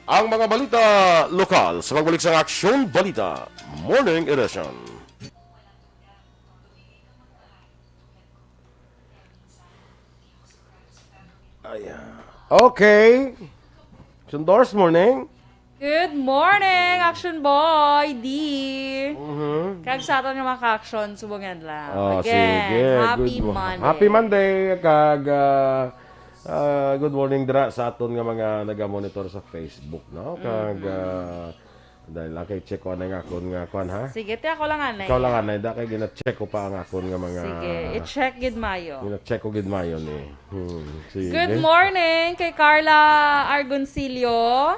ang mga balita lokal sa pagbalik sa Aksyon Balita Morning Edition. Ayan. Okay. Sundors morning. Good morning, Action Boy, D. Kag sa aton nga mga ka-action, subungan lang. Oh, Again, sige. happy Good Monday. Happy Monday. Kag good morning dira sa aton nga mga naga-monitor sa Facebook, no? Kag dahil lang kay check ko na nga akon nga kwan ha. Sige, tiya ko lang anay. Ikaw lang anay, da kay gina-check ko pa ang akon nga mga Sige, i-check gid mayo. gina-check ko gid mayo ni. Sige. Good morning kay Carla Argoncillo.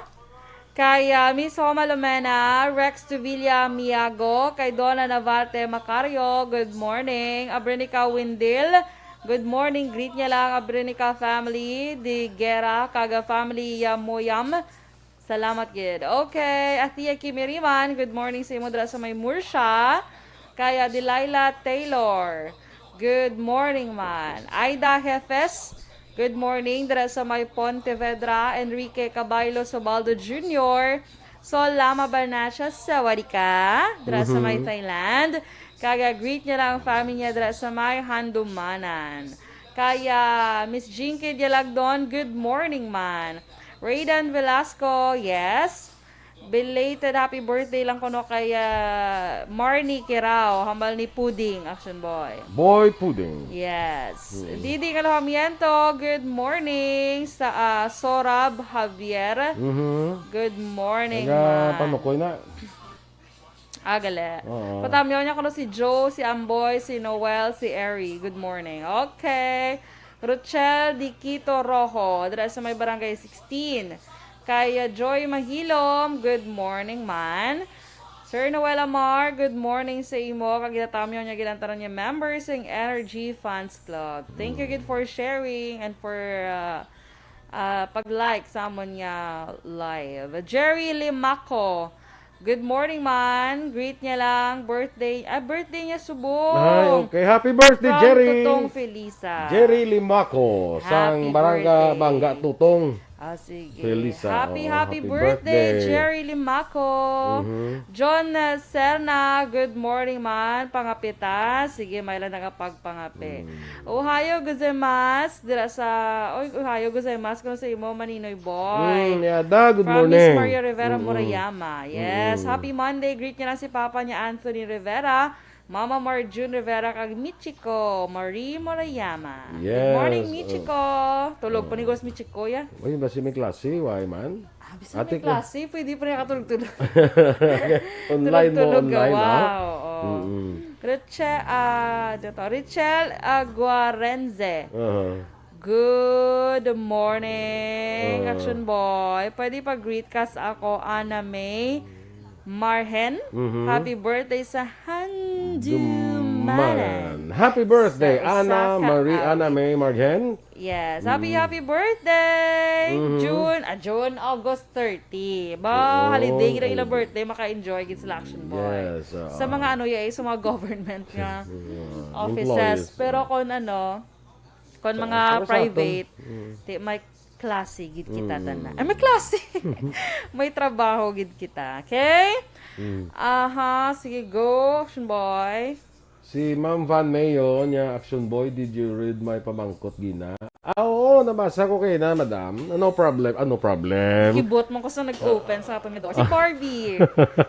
Kay Miss Homa Lumena, Rex Tuvilla Miago, kay Donna Navarte Macario, good morning. Abrenica Windil, good morning. Greet niya lang Abrenica family, di Gera, kaga family Yamoyam. Salamat gid. Okay, Atia Kimiriman, good morning sa imo dira sa may Mursha. Kaya Delilah Taylor, good morning man. Aida Jefes, good morning dira sa may Pontevedra. Enrique Caballo Sobaldo Jr. Sol Lama Barnasha Sawadika dira sa may Thailand. Kaya greet niya lang ang family niya dira sa may Handumanan. Kaya Miss Jinky Dialagdon, good morning man. Raydan Velasco, yes. Belated happy birthday lang kuno kay Marnie Kirao, hambal ni Pudding, Action Boy. Boy Pudding. Yes. Didi Calahamiento, good morning sa Sorab Javier. Good morning, Nga man. panukoy na. Agale. Oo. Patamyo niya kuno si Joe, si Amboy, si Noel, si Eri. Good morning. Okay. Rochelle Diquito Rojo, dira sa may barangay 16. Kaya Joy Mahilom, good morning man. Sir Noel Amar, good morning sa imo. Kagitatamyo niya gilantaran niya members ng Energy Fans Club. Thank you good for sharing and for pag-like sa amon niya live. Jerry Limaco, good morning man. Greet niya lang birthday niya subong. Ay, okay. Happy birthday, From Jerry. Tutong Felisa. Jerry Limaco, sang Happy Barangay birthday. Bangga Tutong. Sige. Felisa, Happy happy birthday, birthday. Jerry Limaco. John Serna, good morning man. Pangapita. Sige, may lang nakapagpangapi. Ohayo gozaimasu. Dira sa, ohayo gozaimasu kung sa imo, Maninoy Boy. Yada, good From Miss morning. Maria Rivera Murayama. Yes. Happy Monday. Greet niya na si Papa niya, Anthony Rivera. Mama Marjun Rivera kag Michiko, Marie Murayama. Good Yes. morning, Michiko. Tulog pa ni Gos Michiko yan. Uy, basi may klase, why man? Bisa may klase, pwede pa rin katulog-tulog. Online mo, Tulog-tulog, online, ha? wow. Richel Aguarenze. Good morning, Action Boy. Pwede pa-greet ka sa ako, Ana May Marhen. Happy birthday sa Handumanan. Happy birthday, Sa Ana Osaka, Marie Ana May Margen. Yes, happy birthday! August 30. Ba, holiday gina ilang birthday, maka-enjoy gid sa Action Boy. Yes, Sa mga sa mga government nga offices. Employees. Pero kung kung mga para sa private, may klase gid kita tanan. Ay, may klase. May trabaho gid kita. Okay? Sige, go, Action Boy. Si Ma'am Van Mayo niya, Action Boy, did you read my pamangkot gina? Oo, nabasa ko kayo na, madam. No problem. Ano problem? Kibot mo ko sa nag-open sa atong door. Si Barbie.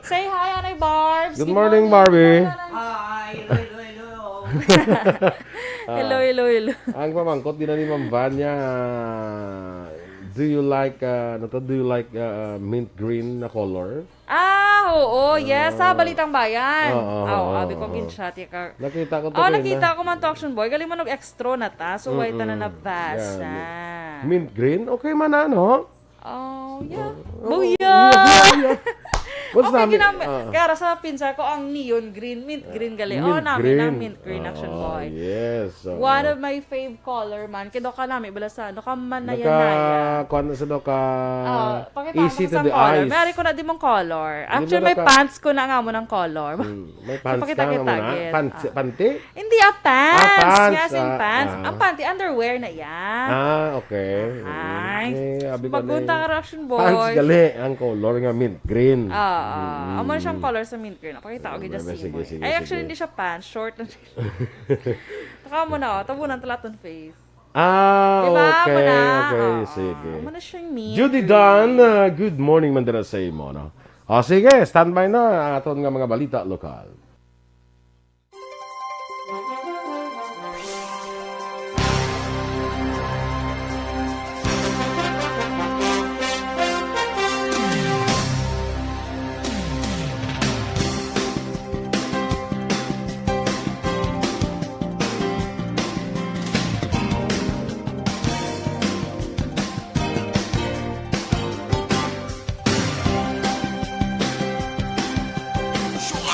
Say hi, Anay Barbs. Good morning, Barbie. Hi, hello. Hello. Ang pamangkot gina ni Ma'am Van niya, do you like mint green na color? Oo, yes, sa Balitang Bayan. Abi ko oo. ginshot ka. Nakita ko to Nakita ko man to, Action Boy. Galing man og extra na ta. So, wait na nabasa. Mint green? Okay man ano? Oh, yeah. Booyah! What's Okay, namin? kaya sa pinsa ko ang neon green, mint green gali. Mint Namin green. ang mint green action boy. Yes. One of my fave color man. Kido ka namin balasan. No ka man na yan na yan. Kuan sa do ka Pakita easy mo to sa the color. eyes. Meron ko na di mong color. Actually, ba may ka- pants ko na nga mo ng color. May pants Pakita ka kita, muna. git. Panty? Hindi pants. pants. Yes, in pants. Ah. Ang panty, underwear na yan. Okay. Ay. Abi ko Pagpunta ka reaction boy. pants gali ang color nga mint green. Amo na siyang color sa mint green. Pakita ko gidya Sige, sige, Ay, sige. actually, hindi siya pants. Short lang. Taka mo na, tabunan talaton face. Diba? Okay. Amo na. Okay, sige. Amo na siyang mint. Judy Dunn, good morning man dira sa imo, no? O sige, standby na ang aton nga mga balita lokal.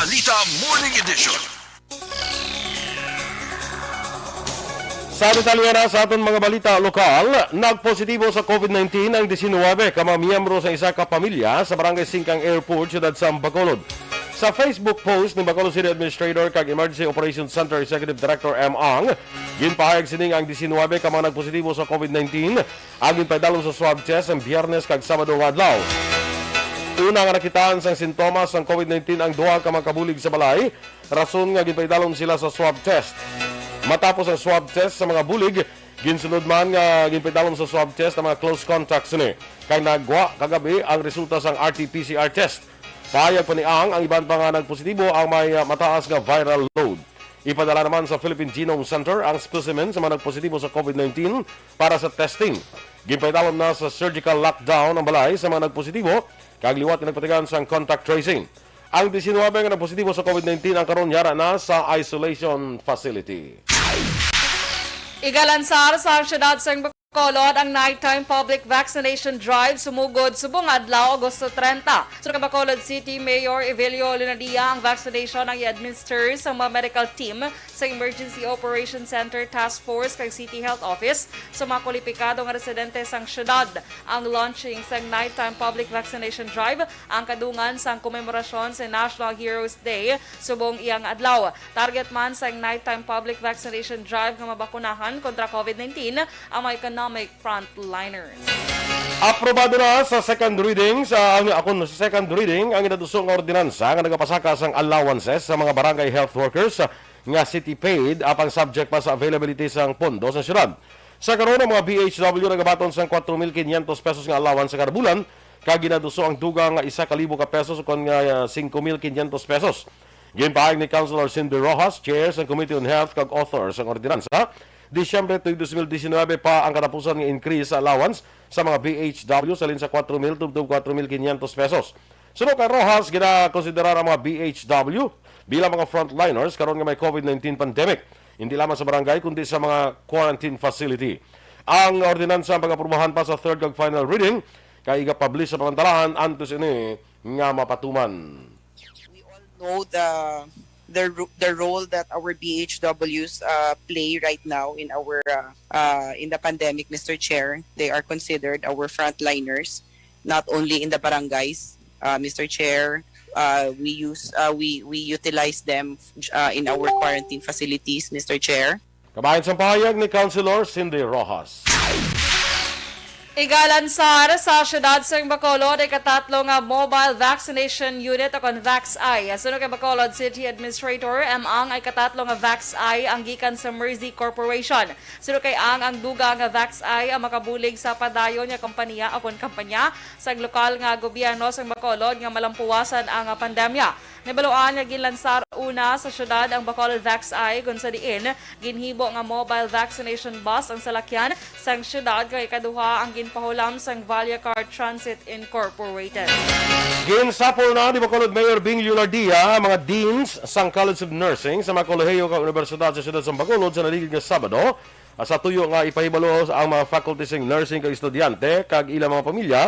Balita Morning Edition. Sa detalye na sa aton mga balita lokal, nagpositibo sa COVID-19 ang 19 ka mga miyembro sa isa ka pamilya sa Barangay Singkang Airport, siyudad sa Bacolod. Sa Facebook post ni Bacolod City Administrator kag Emergency Operations Center Executive Director M. Ang, ginpahayag sining ang 19 ka mga nagpositibo sa COVID-19 ang ginpaydalom sa swab test ang Biyernes kag Sabado nga adlaw. Una nga nakitaan sang sintomas ng COVID-19 ang duha ka mga kabulig sa balay, rason nga ginpaydalom sila sa swab test. Matapos ang swab test sa mga bulig, ginsunod man nga ginpaydalom sa swab test ang mga close contacts ni. Kay nagwa kagabi ang resulta sang RT-PCR test. Pahayag pa ni Ang iban pa nga nagpositibo ang may mataas nga viral load. Ipadala naman sa Philippine Genome Center ang specimen sa mga nagpositibo sa COVID-19 para sa testing. Ginpaydalom na sa surgical lockdown ang balay sa mga nagpositibo kag liwat nga nagpatigan sang contact tracing. Ang 19 nga nagpositibo sa COVID-19 ang karon yara na sa isolation facility. Igalansar sa siyudad sa Bacolod ang nighttime public vaccination drive sumugod subong adlaw Agosto 30. Sa Bacolod City Mayor Evelio Lunadia ang vaccination ang i-administer sa mga medical team sa Emergency Operations Center Task Force kag City Health Office sa mga kwalipikadong residente sang siyudad. Ang launching sa nighttime public vaccination drive ang kadungan sa komemorasyon sa National Heroes Day subong iyang adlaw. Target man sa nighttime public vaccination drive nga mabakunahan kontra COVID-19 ang mga economic frontliners. Aprobado na sa second reading sa second reading ang inadusong nga ordinansa nga nagapasaka sang allowances sa mga barangay health workers nga city paid apang subject pa sa availability sang pondo sa syudad. Sa karon ang mga BHW nagabaton sang 4,500 pesos nga allowance sa kada bulan kag ginaduso ang dugang nga 1,000 ka pesos kon nga 5,500 pesos. Ginpahayag ni Councilor Cindy Rojas, Chair sa Committee on Health kag author sa ordinansa. Disyembre 2019 pa ang katapusan ng increase sa allowance sa mga BHW sa sa 4,000 tubtub 4,500 pesos. Sunod kay Rojas, gina-konsiderar ang mga BHW bilang mga frontliners karon nga may COVID-19 pandemic. Hindi lamang sa barangay kundi sa mga quarantine facility. Ang ordinansa ang pag-aprubahan pa sa third kag final reading kay iga-publish sa pamantalahan antes ini nga mapatuman. We all know the role that our BHWs play right now in our in the pandemic, Mr. Chair. They are considered our frontliners, not only in the barangays, Mr. Chair. We utilize them in our quarantine facilities, Mr. Chair. Kabayan sa pahayag ni Councilor Cindy Rojas. Igalansar sa siyudad sa Bacolod ay katatlo nga mobile vaccination unit o kon VaxI. Sunod kay Bacolod City Administrator Ang ay katatlo nga VaxI ang gikan sa Mersey Corporation. Sunod kay ang duga nga VaxI ang makabulig sa padayon nga kompanya o kon kampanya sa lokal nga gobyerno sa Bacolod nga malampuwasan ang pandemya. Nabaluan nga ginlansar una sa syudad ang Bacolod VaxI kung sa diin ginhibo nga mobile vaccination bus ang salakyan sang syudad kay kaduha ang ginpahulam sang Vallecar Transit Incorporated. Ginsapol na ni Bacolod Mayor Bing Yulardia mga deans sang College of Nursing sa mga kolehiyo ka Universidad sa siyudad sa Bacolod sa naligid nga Sabado sa tuyo nga ipahibalo ang mga faculty sing nursing kag estudyante kag ilang mga pamilya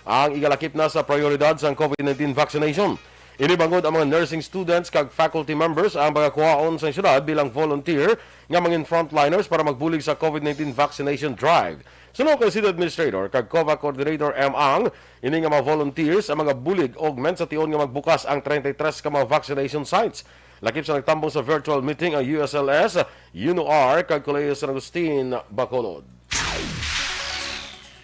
ang igalakip na sa prioridad sa COVID-19 vaccination. Inibangod ang mga nursing students kag faculty members ang pagkakuhaon sa syudad bilang volunteer nga mga frontliners para magbulig sa COVID-19 vaccination drive. Sunod kay City Administrator kag COVA Coordinator M. Ang, ini nga mga volunteers ang mga bulig augment sa tion nga magbukas ang 33 ka mga vaccination sites. Lakip sa nagtambong sa virtual meeting ang USLS, UNOR kag Colegio San Agustin, Bacolod.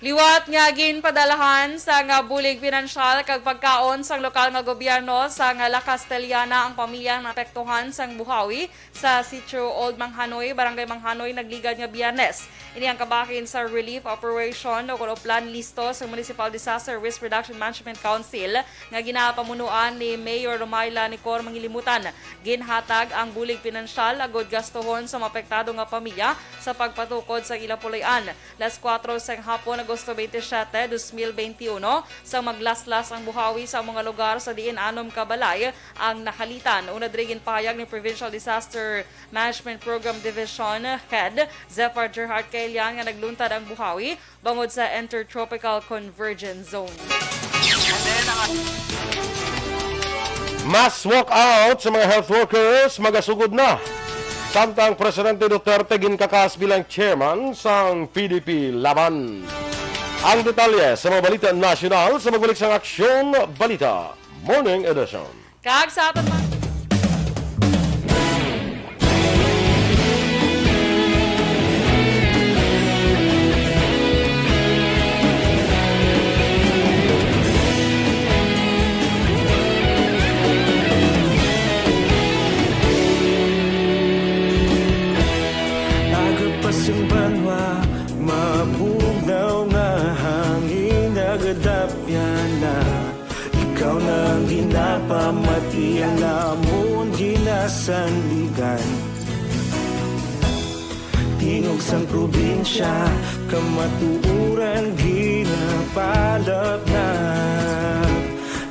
Liwat nga ginpadalahan sa nga bulig pinansyal kag pagkaon sang lokal nga gobyerno sa nga La Castellana ang pamilyang naapektuhan sang buhawi sa sitio Old Manghanoy, Barangay Manghanoy nagligad nga Biyernes. Ini ang kabahin sa relief operation o kuno plan listo sa Municipal Disaster Risk Reduction Management Council nga ginapamunuan ni Mayor Romayla Nicor Mangilimutan. Ginhatag ang bulig pinansyal agod gastohon sa mapektado nga pamilya sa pagpatukod sa ilapulayan. Las 4 sang hapon Agosto 27, 2021, sa maglaslas ang buhawi sa mga lugar sa diin anom ka balay ang nakalitan. Una drigin pahayag ni Provincial Disaster Management Program Division Head Zephyr Gerhard Kailian nga nagluntad ang buhawi bangod sa Intertropical Convergence Zone. Mass walkout sa mga health workers magasugod na. Samtang Presidente Duterte ginkakas bilang chairman sang PDP laban. Ang detalye sa mga balita nasyonal sa magbalik sang Aksyon Balita Morning Edition. Kag sa aton mga Agapasang banwa, mabugnaw nga hangin nagadapyan na. Ikaw na ang ginapamatian namon ginasandigan. Tingog sang probinsya, kamatuuran ginapalap na.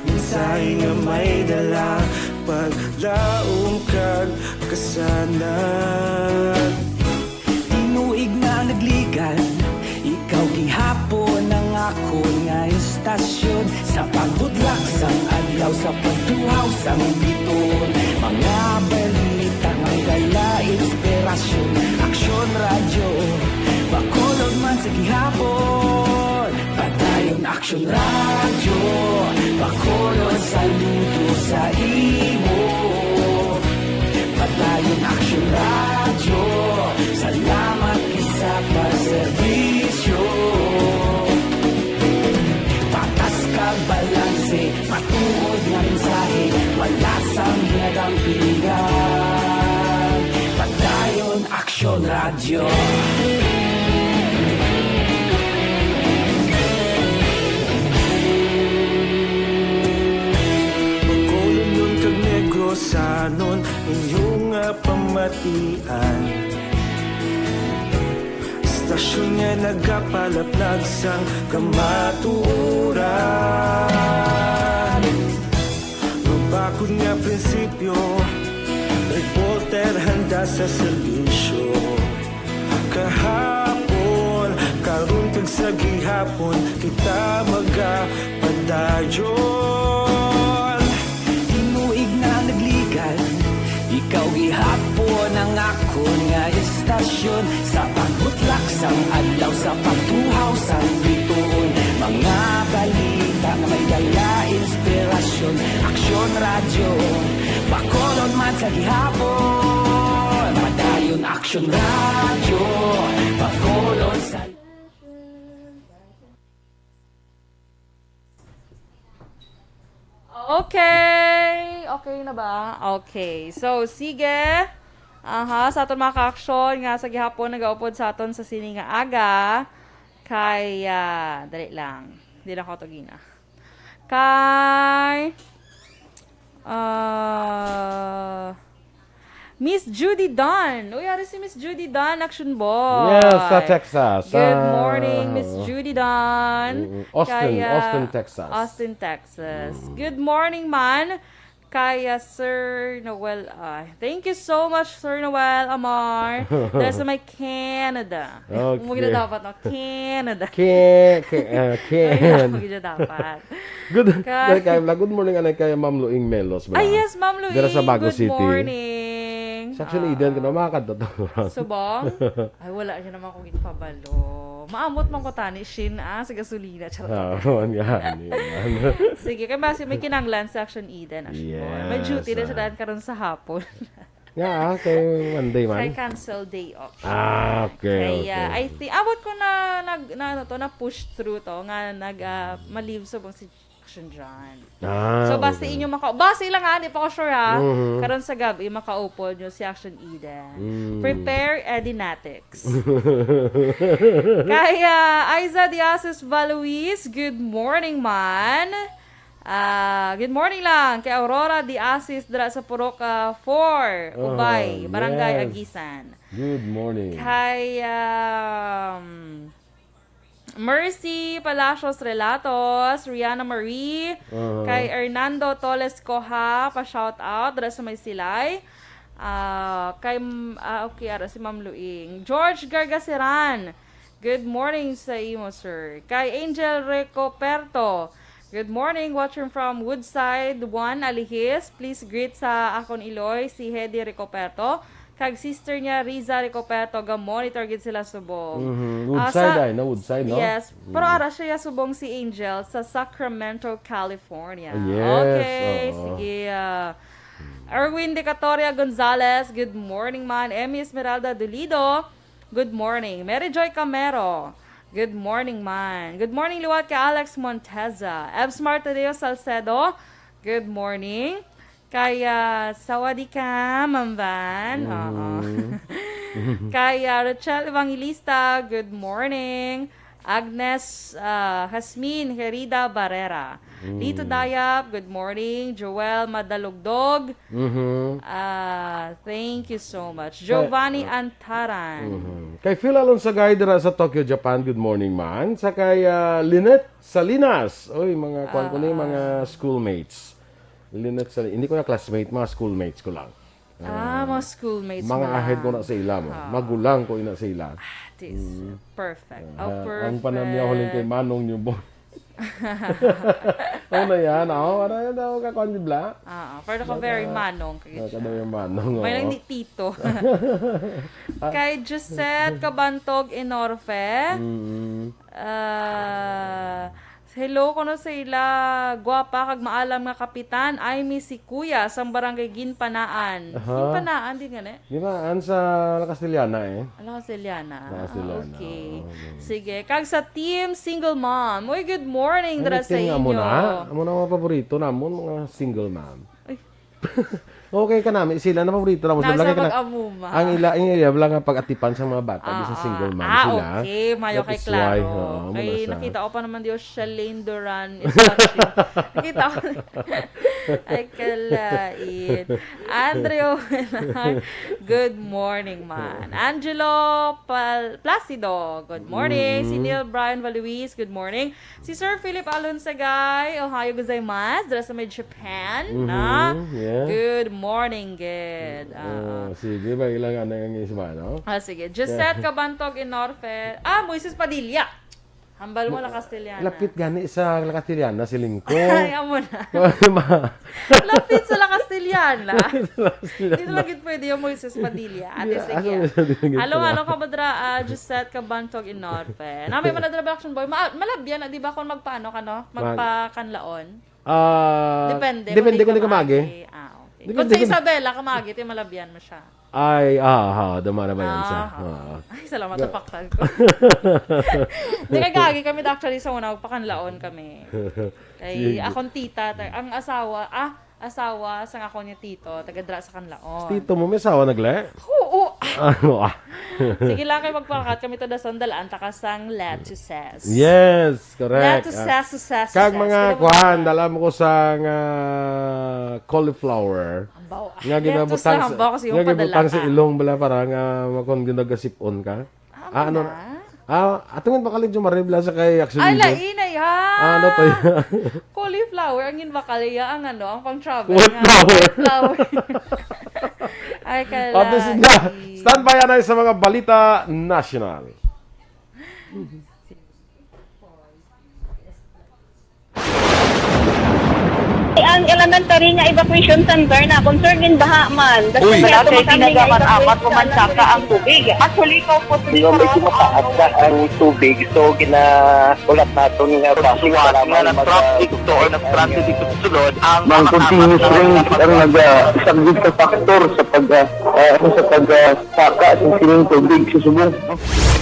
Minsay nga may dala, paglaong kag kasanan. Inuig na nagligan, ikaw gihapon ang ako nga istasyon. Sa pagbudlak sang adlaw, sa pagtuhaw sang biton. Mga balita nga gala, inspirasyon. Aksyon radyo, Bacolod man sa gihapon. Padayon Aksyon radyo, Bacolod saludo sa imo. Padayon Aksyon radyo, salamat sa pagserbisyo. Patas kag balanse, matuod nga mensahe, wala sang ginagampingan. Padayon Aksyon radyo. Bacolod nun kag Negrosanon, inyong pamatian. Stasyon nga nagapalaplag sang kamatuuran. Mabakod nga prinsipyo, reporter handa sa serbisyo. Kahapon, karon kag sa gihapon, kita magapadayon. Inuig na nagligan, ikaw gihapon ang ako nga istasyon. Sa pagbutlak sang adlaw, sa pagtuhaw sang biton. Mga balita na may dala, inspirasyon. Aksyon radyo, Bacolod man sa gihapon. Padayon Aksyon radyo, Bacolod sa... Okay. Okay na ba? Okay. So, sige. Sa aton mga ka-aksyon nga sa gihapon nagaupod sa aton sa sini nga aga. Kay, dali lang. Hindi na ko ito gina. Kay, Miss Judy Dunn. Uy, ari si Miss Judy Dunn, Action Boy. Yes, sa Texas. Good morning, Miss Judy Dunn. Austin, Texas. Austin, Texas. Good morning, man. Kaya Sir Noel, thank you so much, Sir Noel Amar. Dahil sa may Canada. Okay. Umugin na dapat, no? Canada. Ken. Umugin na dapat. Good. Kay- Good morning anay kay Ma'am Luing Melos. Ay, yes, Ma'am Louie. Dira sa Bago Good City. morning. Sa Aksyon Eden ka na makakad to. Subong? Ay, wala siya naman kung ipabalo. Maamot man ko tani, Shin, sa gasolina. Charot. Yan. Sige, kaya basi may kinanglan sa Aksyon Eden. Yes, May duty na siya dahil karon sa hapon. Nga, kay Monday man. Kay cancel day off. Okay. Kaya, I think, abot ko na push through to, nga ma-leave subong si Aksyon dyan. So, basta okay. inyo basta lang di pa ko sure ha. Karon sa gabi, makaupo nyo si Aksyon Eden. Prepare Edinatics. Kaya, Aiza Diasis Valuis, good morning man. Good morning lang kay Aurora Diasis dira sa Purok 4, Ubay, Barangay yes. Agisan. Good morning. Kay Mercy Palacios Relatos, Rihanna Marie, kay Hernando Toles Coha, pa-shout out dira sa may silay. Okay, si Ma'am Luing. George Gargasiran, good morning sa imo, sir. Kay Angel Recoperto, good morning, watching from Woodside 1, Alihis. Please greet sa akon Iloy, si Hedy Recoperto. Kag sister niya, Riza Recoperto, ga-monitor gid sila subong. Woodside Woodside, no? Yes. Pero ara siya subong si Angel sa Sacramento, California. Yes, Okay, oo. sige. Erwin Decatoria Gonzalez, good morning man. Emmy Esmeralda Dolido, good morning. Mary Joy Camero, good morning man. Good morning liwat kay Alex Monteza. Ebsmar Tadeo Salcedo, good morning. Kaya Sawadika Mamban. Kaya Rachel Evangelista, good morning. Agnes Hasmin Herida Barrera. Lito Dayap, good morning. Joel Madalugdog. Thank you so much. Giovanni Antaran. Kay Phil Alonsagay dira sa Tokyo, Japan, good morning man. Sa kay Lynette Salinas. Oy, mga kuan ko ni mga schoolmates. Lynette Salinas, hindi ko na classmate, mga schoolmates ko lang. Mga schoolmates Mga mo lang. ahead ko na sa ila mo. Magulang ko ina sa ila. This. Perfect. Ang Perfect. panamya ko kay Manong niyo bo. Ano yan? Ano yan daw kakon bla? Pero ko very manong. Kada yung Manong. May lang di tito. Kay Josette Cabantog Enorfe. Hello kono sa ila gwapa kag maalam nga kapitan ay mi si Kuya sa barangay Ginpanaan. Ginpanaan din nga ne. Ginaan sa Castellana eh. Ala ka Celiana. Castellana. Okay. Sige, kag sa team single mom. Uy, good morning dira sa inyo. Amo na mga paborito namon mga single mom. Ay. Okay ka namin sila na paborito namon. Nasa pag-amuma. Ang ila lang ang pag-atipan sa mga bata di sa single mom sila. Okay, mayo That kay is klaro. why, Kay muna sa- nakita ko pa naman diyo Shalane Duran is watching. Nakita ko. Ay kalait. Andrea Velar, good morning man. Angelo Placido, good morning. Si Neil Brian Valuis, good morning. Si Sir Philip Alonsagay, Ohio gozaimasu, dira sa may Japan, na. Yeah. Good morning, good. Sige ba ilang ano yung isma, no? Sige. Josette Cabantog Enorfe. Moises Padilla. Hambal mo la Castellana. Lapit gani sa La Castellana si Lingko. Ay, amo na. Lapit sa la Castellana. Dito lang gid pwede yung Moises Padilla. Ate, sige. Halo ka badra, Josette Cabantog Enorfe. Nami manadra action boy. Malabyan na, di ba kung magpaano ka, no? Magpakanlaon? Depende kung di ka magi. Okay. Kung sa Isabela, kamagi, ti malabyan mo siya. Ay, dama naman yan siya. Ay, salamat sa paktan ko. Hindi ka gagi kami actually sa una, magpakanlaon kami. Kay akong tita, ang asawa sa ako niya tito, taga-dra sa kanlaon. Tito mo, may asawa nagle? Oo. Ano Sige lang kayo magpakat kami to da sandalaan, takasang lettuces. Yes, correct. Lettuces. Kag mga kuhan, dala mo ko sa cauliflower. Nga ginabutang sa ilong bala para nga makon ginagasipon ka. Ano na? Atungin pa kalig jumaribla sa kay Aksyon. Ay, lainay ha! Ano to yan? Cauliflower flower, ang inbakaliya, ang ang pang-travel. What nga. flower? Flower. Ay, At this is na, kalaki. stand by na sa mga balita national. Ang elementary nga evacuation center na concern din baha man. Uy. kaya Kasi tumakami nga tinagaman apat evacuation kumansaka ang tubig. Actually, ikaw po Di ba medyo mataas na ang tubig, so ginaulat nato nga traffic para traffic to or nag-traffic dito sa sulod ang Mang continuous rain ang nag-subject sa factor sa pagsaka sa sining tubig sa subong.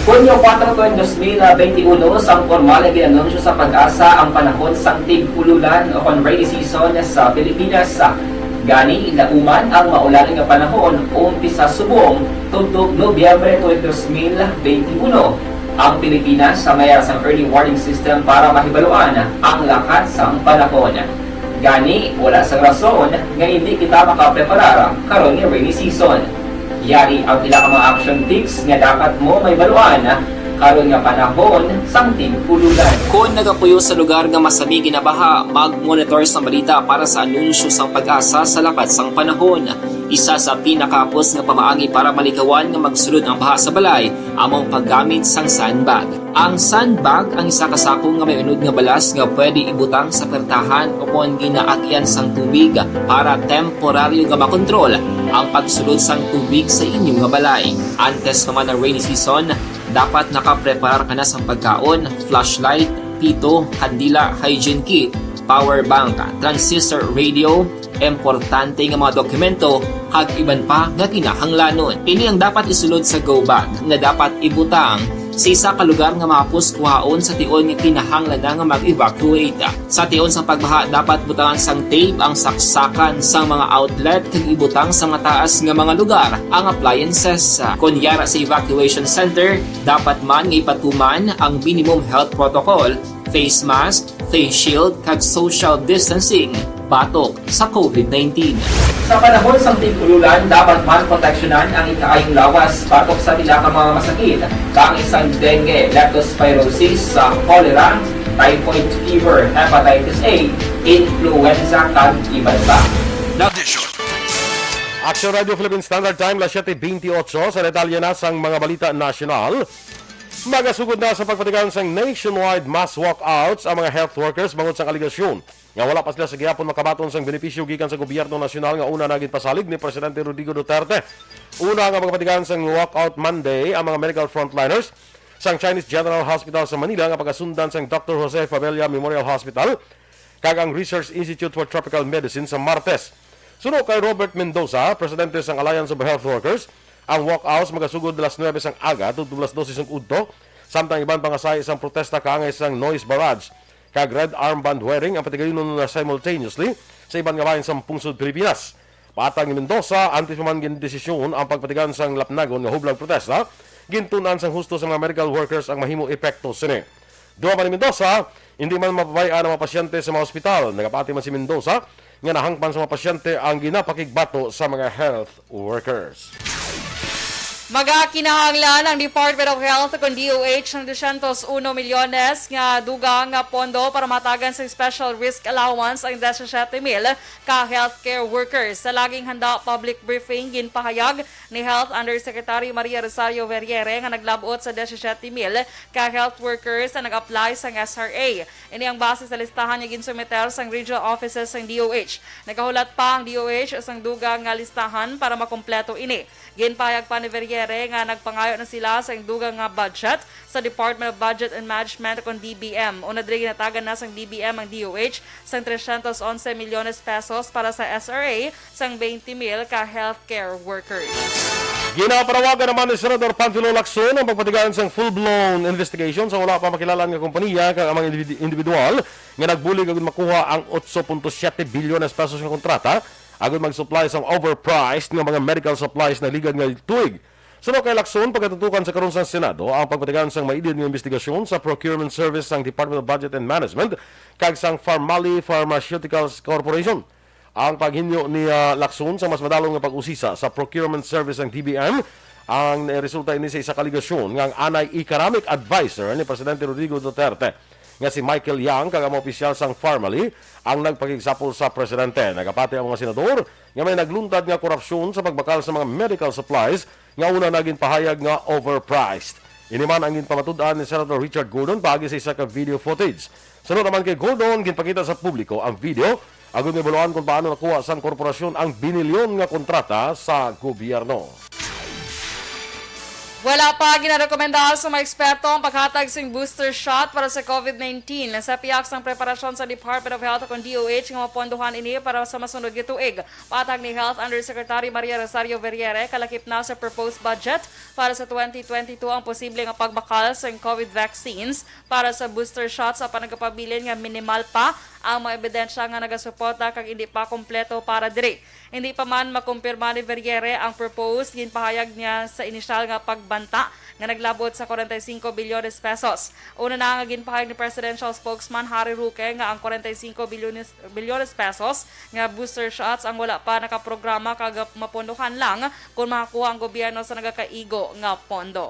Hunyo 4, 2021, sang formal ay ginanunsyo sa pag-asa ang panahon sang tig-ululan o kon rainy season sa Pilipinas. Gani, ilauman ang maulan nga panahon umpisa subong tugtog Nobyembre 2021. Ang Pilipinas sa mayroon sang early warning system para mahibaluan ang lakas sang panahon. Gani, wala sang rason nga hindi kita makapreparar karon nga rainy season. Yari ang ilang mga action tips nga dapat mo may baluan karon nga panahon sang tig-ululan. Kung nagapuyo sa lugar nga masami ginabaha, mag-monitor sa balita para sa anunsyo sang pag-asa sa lakas sang panahon. Isa sa pinakapos nga pamaagi para malikawan nga magsulod ang baha sa balay, among paggamit sang sandbag. Ang sandbag ang isa kasakong nga may unod nga balas nga pwede ibutang sa pertahan o kung ginaagyan sang tubig para temporaryo nga makontrol ang pagsulod sang tubig sa inyong nga balay. Antes naman ng rainy season, dapat nakapreparar ka na sa pagkaon, flashlight, pito, kandila, hygiene kit, power bank, transistor radio, importante nga mga dokumento, kag iban pa nga kinahanglanon. Ini ang dapat isulod sa go bag nga dapat ibutang sa isa ka lugar nga mapus kuhaon sa tion nga kinahanglan nga mag-evacuate. Sa tion sa pagbaha dapat butangan sang tape ang saksakan sang mga outlet kag ibutang sa mga taas nga mga lugar ang appliances. Kunyara sa evacuation center, dapat man nga ipatuman ang minimum health protocol, face mask, face shield kag social distancing batok sa COVID-19. Sa panahon sa tig-ululan, dapat man proteksyonan ang ikaayong lawas batok sa pila ka mga masakit, kang isang dengue, leptospirosis, cholera, typhoid fever, hepatitis A, influenza, kag iban pa. Edition. Aksyon Radio Philippine Standard Time, las 7:28 sa detalye na sang mga balita national. Magasugod na sa pagpatigan sang nationwide mass walkouts ang mga health workers bangod sa aligasyon nga wala pa sila sa gihapon makabaton sang benepisyo gikan sa gobyerno nasyonal nga una naging pasalig ni Presidente Rodrigo Duterte. Una nga magpatigan sang walkout Monday ang mga medical frontliners sang Chinese General Hospital sa Manila nga pagasundan sang Dr. Jose Fabella Memorial Hospital kag ang Research Institute for Tropical Medicine sa Martes. Suno kay Robert Mendoza, Presidente sang Alliance of Health Workers, ang walkouts magasugod alas 9 sang aga tugtog alas 12 sang udto, samtang iban pangasay isang protesta kaangay sang noise barrage kag red armband wearing ang patigayon na simultaneously sa iban nga bahin sa pungsod Pilipinas. Patang ni Mendoza, antes pa man desisyon ang pagpatigan sang lapnagon nga hublag protesta, gintunan sang husto sa mga medical workers ang mahimo epekto sini. Duha pa ni Mendoza, hindi man mapabayaan ang mga pasyente sa mga ospital. Nagapati man si Mendoza nga nahangpan sa mga pasyente ang ginapakigbato sa mga health workers. Magakinahanglan ang Department of Health kung DOH ng 201 milyones nga dugang nga pondo para matagan sa special risk allowance ang 17,000 ka healthcare workers. Sa laging handa public briefing, ginpahayag ni Health Undersecretary Maria Rosario Verriere nga naglabot sa 17,000 ka health workers na nag-apply sa SRA. Ini ang base sa listahan nga ginsumeter sa regional offices ng DOH. Nagahulat pa ang DOH sa dugang nga listahan para makumpleto ini. Ginpahayag pa ni Verriere nga nagpangayo na sila sa dugang nga budget sa Department of Budget and Management kung DBM. Una diri ginatagan na sang DBM ang DOH sang 311 milyones pesos para sa SRA sang 20,000 ka healthcare workers. Ginaparawagan naman ni Senador Panfilo Lacson ang pagpatigaan sang full-blown investigation sa wala pa makilalan nga kompanya kag ang mga individual nga nagbulig agud makuha ang 8.7 bilyones pesos nga kontrata agud mag-supply sa overpriced nga mga medical supplies na ligad nga tuig. Suno kay Lacson, pagkatutukan sa karon sa Senado ang pagpatigan sang maidid nga investigasyon sa procurement service sang Department of Budget and Management kag sang Pharmali Pharmaceuticals Corporation. Ang paghinyo ni Lacson sa mas madalong nga pag-usisa sa procurement service ng DBM ang resulta ini sa isa kaligasyon nga ang anay economic advisor ni Presidente Rodrigo Duterte nga si Michael Yang kag ang mga opisyal sang Pharmaly ang nagpakigsapol sa presidente. Nagapati ang mga senador nga may nagluntad nga korupsyon sa pagbakal sa mga medical supplies nga una naging pahayag nga overpriced. Iniman ang ginpamatud-an ni Senator Richard Gordon paagi sa isa ka video footage. Sunod naman kay Gordon, ginpakita sa publiko ang video agud may buluan kung paano nakuha sang korporasyon ang binilyon nga kontrata sa gobyerno. Wala pa ginarekomenda sa mga eksperto ang paghatag sing booster shot para sa COVID-19. Sa piyak sang preparasyon sa Department of Health o DOH nga mapondohan ini para sa masunod nga tuig. Patag ni Health Undersecretary Maria Rosario Verriere kalakip na sa proposed budget para sa 2022 ang posible nga pagbakal sa COVID vaccines para sa booster shot sa panagapabilin nga minimal pa ang mga ebidensya nga nagasuporta kag hindi pa kompleto para diri. Hindi pa man makumpirma ni Verriere ang proposed ginpahayag niya sa inisyal nga pagbanta nga naglabot sa 45 bilyones pesos. Una na nga ginpahayag ni Presidential Spokesman Harry Roque nga ang 45 bilyones pesos nga booster shots ang wala pa nakaprograma kag mapondohan lang kung makakuha ang gobyerno sa nagakaigo nga pondo.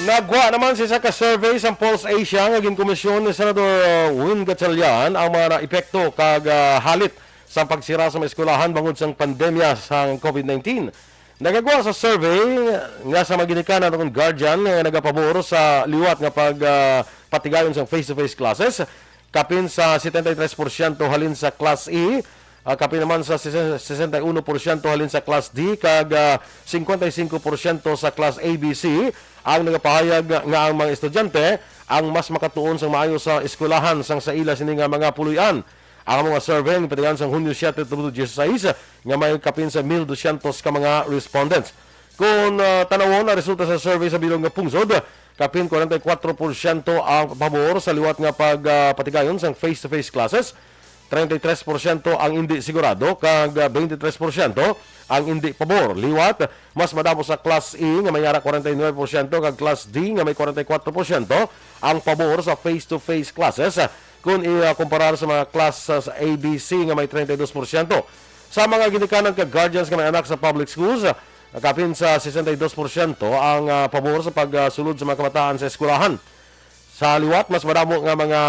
Nagwa naman sa isa ka survey sa Pulse Asia nga ginkomisyon ni Senator Win Gatchalian ang mga epekto kag halit sa pagsira sa mga eskwelahan bangod sa pandemya sa COVID-19. Nagagawa sa survey nga sa mga ginikanan ng guardian nga nagapabor sa liwat nga patigayon sa face-to-face classes. Kapin sa 73% halin sa Class E, kapin naman sa 61% halin sa Class D, kag 55% sa Class ABC ang nagapahayag nga ang mga estudyante ang mas makatuon sa maayo sa eskwelahan sang sa ila sini nga mga puluyan. Ang mga survey ng patigan sa Hunyo 7, 2016 nga may kapin sa 1,200 ka mga respondents. Kung tanawon na resulta sa survey sa bilog nga pungsod, kapin 44% ang pabor sa liwat nga pagpatigayon sa face-to-face classes, 33% ang hindi sigurado, kag 23% ang hindi pabor. Liwat, mas madamo sa Class E nga may yara 49%, kag Class D nga may 44% ang pabor sa face-to-face classes. Kung i-kumparar sa mga class sa ABC nga may 32%. Sa mga ginikanan kag guardians nga may anak sa public schools, kapin sa 62% ang pabor sa pagsulod sa mga kabataan sa eskwelahan. Sa liwat, mas madamo nga mga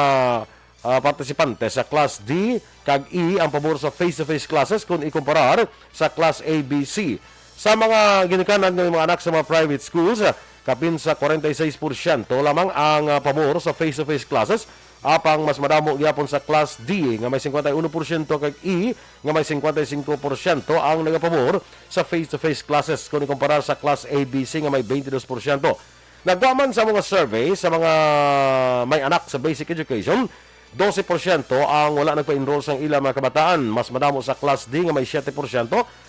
partisipante sa Class D kag E ang pabor sa face-to-face classes kung ikumparar sa Class ABC. Sa mga ginikanan ng mga anak sa mga private schools, kapin sa 46% lamang ang pabor sa face-to-face classes, apang mas madamo gyapon sa Class D nga may 51% kag E nga may 55% ang nagapabor sa face-to-face classes kung ikumparar sa Class ABC nga may 22%. Nagwaman sa mga survey sa mga may anak sa basic education, 12% ang wala nagpa-enroll sa ilang mga kabataan. Mas madamo sa Class D nga may 7%,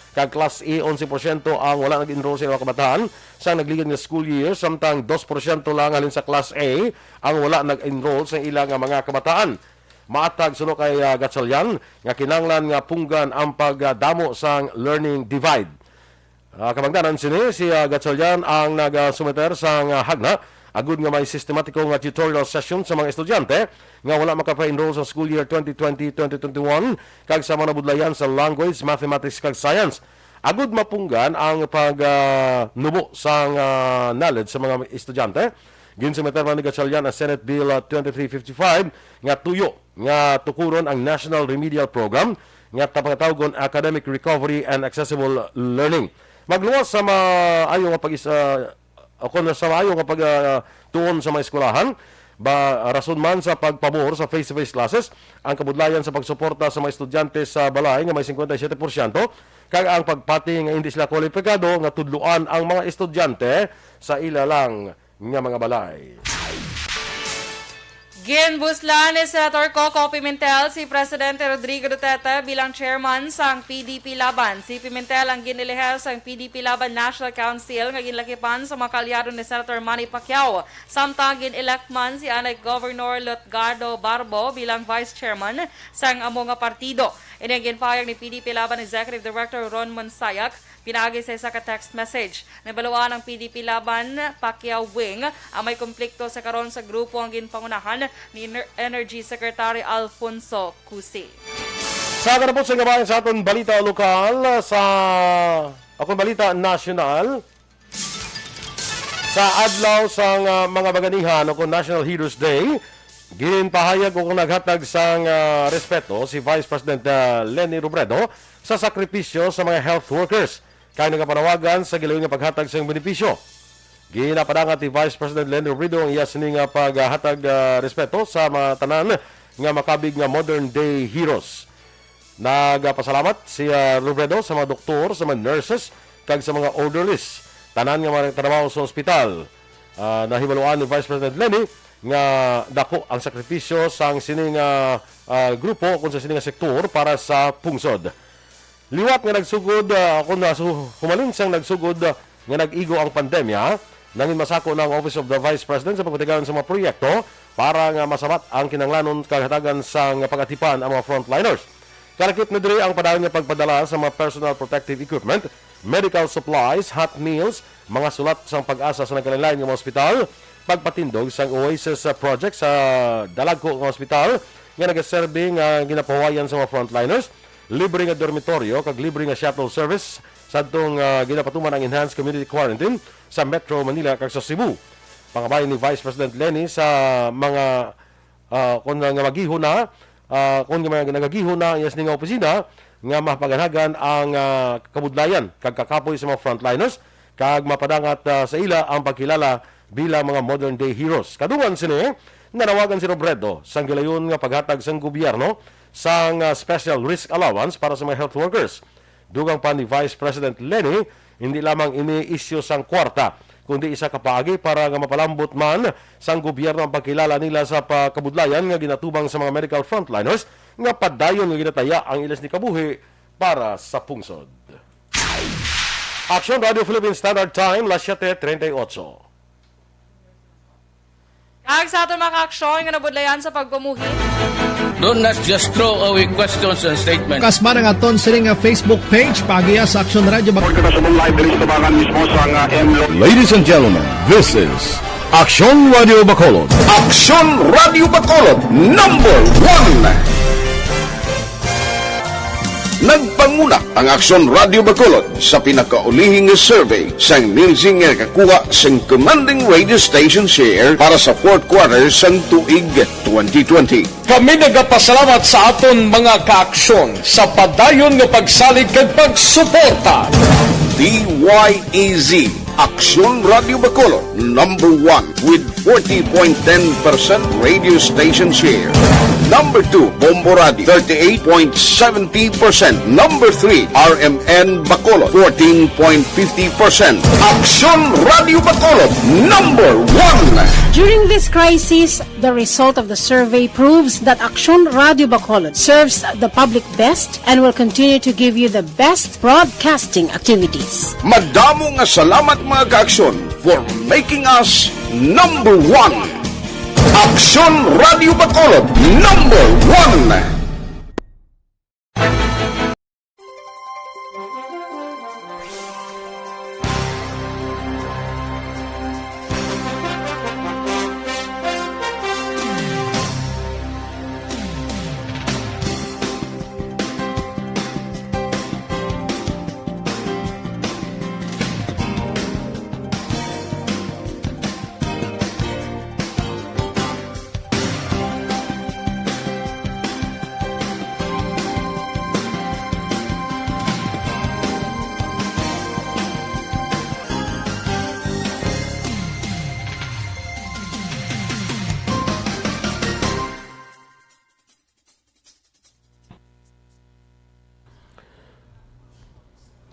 kag Class E 11% ang wala nag-enroll sa ilang mga kabataan sa nagligid nga school year, samtang 2% lang halin sa Class A ang wala nag-enroll sa ilang mga kabataan. Maatag suno kay Gatchalian nga kinanglan nga punggan ang pagdamo sang learning divide. Kabangdanan sini si Gatchalian ang nagsumiter sang hagna agud nga may sistematiko nga tutorial session sa mga estudyante nga wala makapa-enroll sa school year 2020-2021 kag sa mga budlayan sa language, mathematics kag science. Agud mapunggan ang pagnubo sa knowledge sa mga estudyante. Ginsumiter man ni Gatchalian ang Senate Bill 2355 nga tuyo nga tukuron ang National Remedial Program nga tapatawgon Academic Recovery and Accessible Learning. Magluwas sa maayo nga kung sa maayo nga pagtuon sa mga eskwelahan, rason man sa pagpabor sa face-to-face classes, ang kabudlayan sa pagsuporta sa mga estudyante sa balay nga may 57%, kag ang pagpati nga hindi sila kwalipikado nga tudluan ang mga estudyante sa ilalang nga mga balay. Ginbuslan ni Senator Coco Pimentel si Presidente Rodrigo Duterte bilang chairman sang PDP Laban. Si Pimentel ang ginilihel sang PDP Laban National Council nga ginlakipan sa mga kalyado ni Senator Manny Pacquiao. Samtang gin-elect man si Anay Governor Lutgardo Barbo bilang vice chairman sang amo nga partido. Ini ang ginpahayag ni PDP Laban Executive Director Ron Monsayak pinaagi sa isa ka text message. Nabaluan ng PDP Laban Pacquiao Wing ang may konflikto sa karon sa grupo ang ginpangunahan ni Energy Secretary Alfonso Cusi. Sa ganapot sa gabayan sa aton balita lokal sa akong balita national. Sa adlaw sang mga baganihan o kung National Heroes Day, ginpahayag o kung naghatag sang respeto si Vice President Leni Robredo sa sakripisyo sa mga health workers. Kaya nagapanawagan sa gilayon nga paghatag sang benepisyo. Ginapadangat ni Vice President Leni Robredo ang iya sining paghatag respeto sa mga tanan nga makabig nga modern day heroes. Nagpasalamat si Robredo sa mga doktor, sa mga nurses, kag sa mga orderlies. Tanan nga mga trabaho sa ospital. Nahibaluan ni Vice President Leni nga dako ang sakripisyo sang sining grupo kung sa sining sektor para sa pungsod. Liwat nga nagsugod kung humalin sang nagsugod nga nag-igo ang pandemya, nangin masako ng Office of the Vice President sa pagpatigalan sa mga proyekto para nga masabat ang kinanglanon kagahatagan sang pagatipan ang mga frontliners. Kalakip na diri ang padayon nga pagpadala sa mga personal protective equipment, medical supplies, hot meals, mga sulat sang pag-asa sa nagkalain ng mga ospital, pagpatindog sang Oasis project sa dalagko ng ospital nga nagaserbe nga ginapahuwayan sa mga frontliners, libre nga dormitoryo kag libre nga shuttle service sa atong ginapatuman ang enhanced community quarantine sa Metro Manila kag sa Cebu. Pangabayan ni Vice President Leni sa mga kung nga magihon na kung nga nagagihon na ang nga opisina nga mapaganagan ang kabudlayan kag kakapoy sa mga frontliners kag mapadangat sa ila ang pagkilala bilang mga modern day heroes. Kadungan sini nanawagan si Robredo sang gilayon nga paghatag sang gobyerno sang special risk allowance para sa mga health workers. Dugang pa ni Vice President Leni, hindi lamang ini-issue sang kwarta, kundi isa kapaagi para nga mapalambot man sang gobyerno ang pagkilala nila sa kabudlayan nga ginatubang sa mga medical frontliners nga padayon nga ginataya ang ilas ni kabuhi para sa pungsod. Aksyon Radio Philippine Standard Time, las 7:38. Kag sa aton mga kaaksyon nga nabudlayan sa pagpamuhi. Do not just throw away questions and statements. Kasma ng aton sining Facebook page pagiya sa Aksyon Radio. Ladies and gentlemen, this is Aksyon Radio Bacolod. Aksyon Radio Bacolod, number 1. Nagpanguna ang Aksyon Radio Bacolod sa pinakaulihing survey sa Nielsen nga kakuha sa commanding radio station share para sa fourth quarter sa tuig 2020. Kami nagapasalamat sa aton mga kaaksyon sa padayon nga pagsalig kag pagsuporta. DYEZ Aksyon Radio Bacolod, number 1 with 40.10% radio station share. Number 2, Bombo Radio, 38.70%. Number 3, RMN Bacolod, 14.50%. Aksyon Radio Bacolod, number 1. During this crisis, the result of the survey proves that Aksyon Radio Bacolod serves the public best and will continue to give you the best broadcasting activities. Madamo nga salamat mga kaaksyon for making us number 1. Aksyon Radio Bacolod, number 1.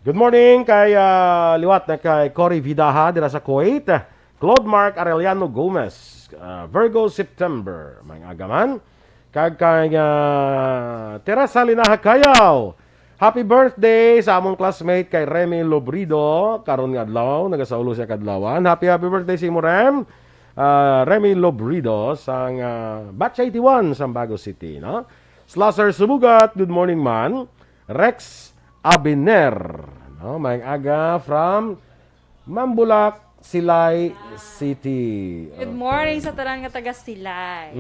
Good morning kay liwat na kay Cory Vidaha dira sa Kuwait, Claude Mark Arellano Gomez, Virgo September, mga agaman, kag kay Teresa Linaha Kayaw. Happy birthday sa among classmate kay Remy Lobrido, karon nga adlaw, nagasaulo siya kadlawan. Happy birthday si mo Rem. Remy Lobrido sang Batch 81 sa Bago City, no? Slasser Subugat, good morning man. Rex Abiner, no? Mayang aga from Mambulak, Silay City. Good morning sa tanan nga taga Silay.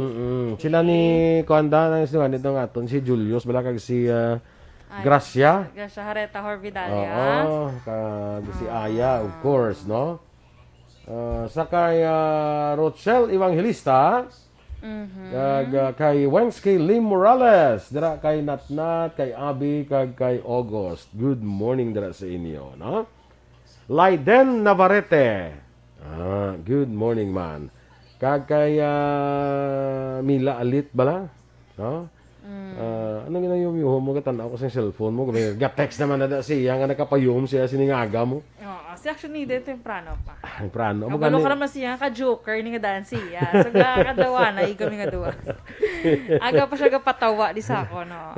Sila ni Kuanda na isang dito nga aton si Julius balakag si Gracia. Gracia Hareta Horvidalia. Oo, si Aya of course, no? Sakay Rochelle Evangelista. Kag kay Wednesday Lim Morales, dira kay Natnat, kay Abi, kag kay August. Good morning dira sa inyo, no? Laiden Navarrete. Good morning man. Kag kay Mila Alit bala, no? Ano ginayom mo katanaw ko sa cellphone mo, ga-text naman na siya nga nakapayom siya siningaga mo. Si actually dito temprano pa. Temprano. Ang balo ka naman siya, ka-joker ni nga daan siya. So, kadawa na, kami nga duwa. Aga pa siya gapatawa di sa ako, no?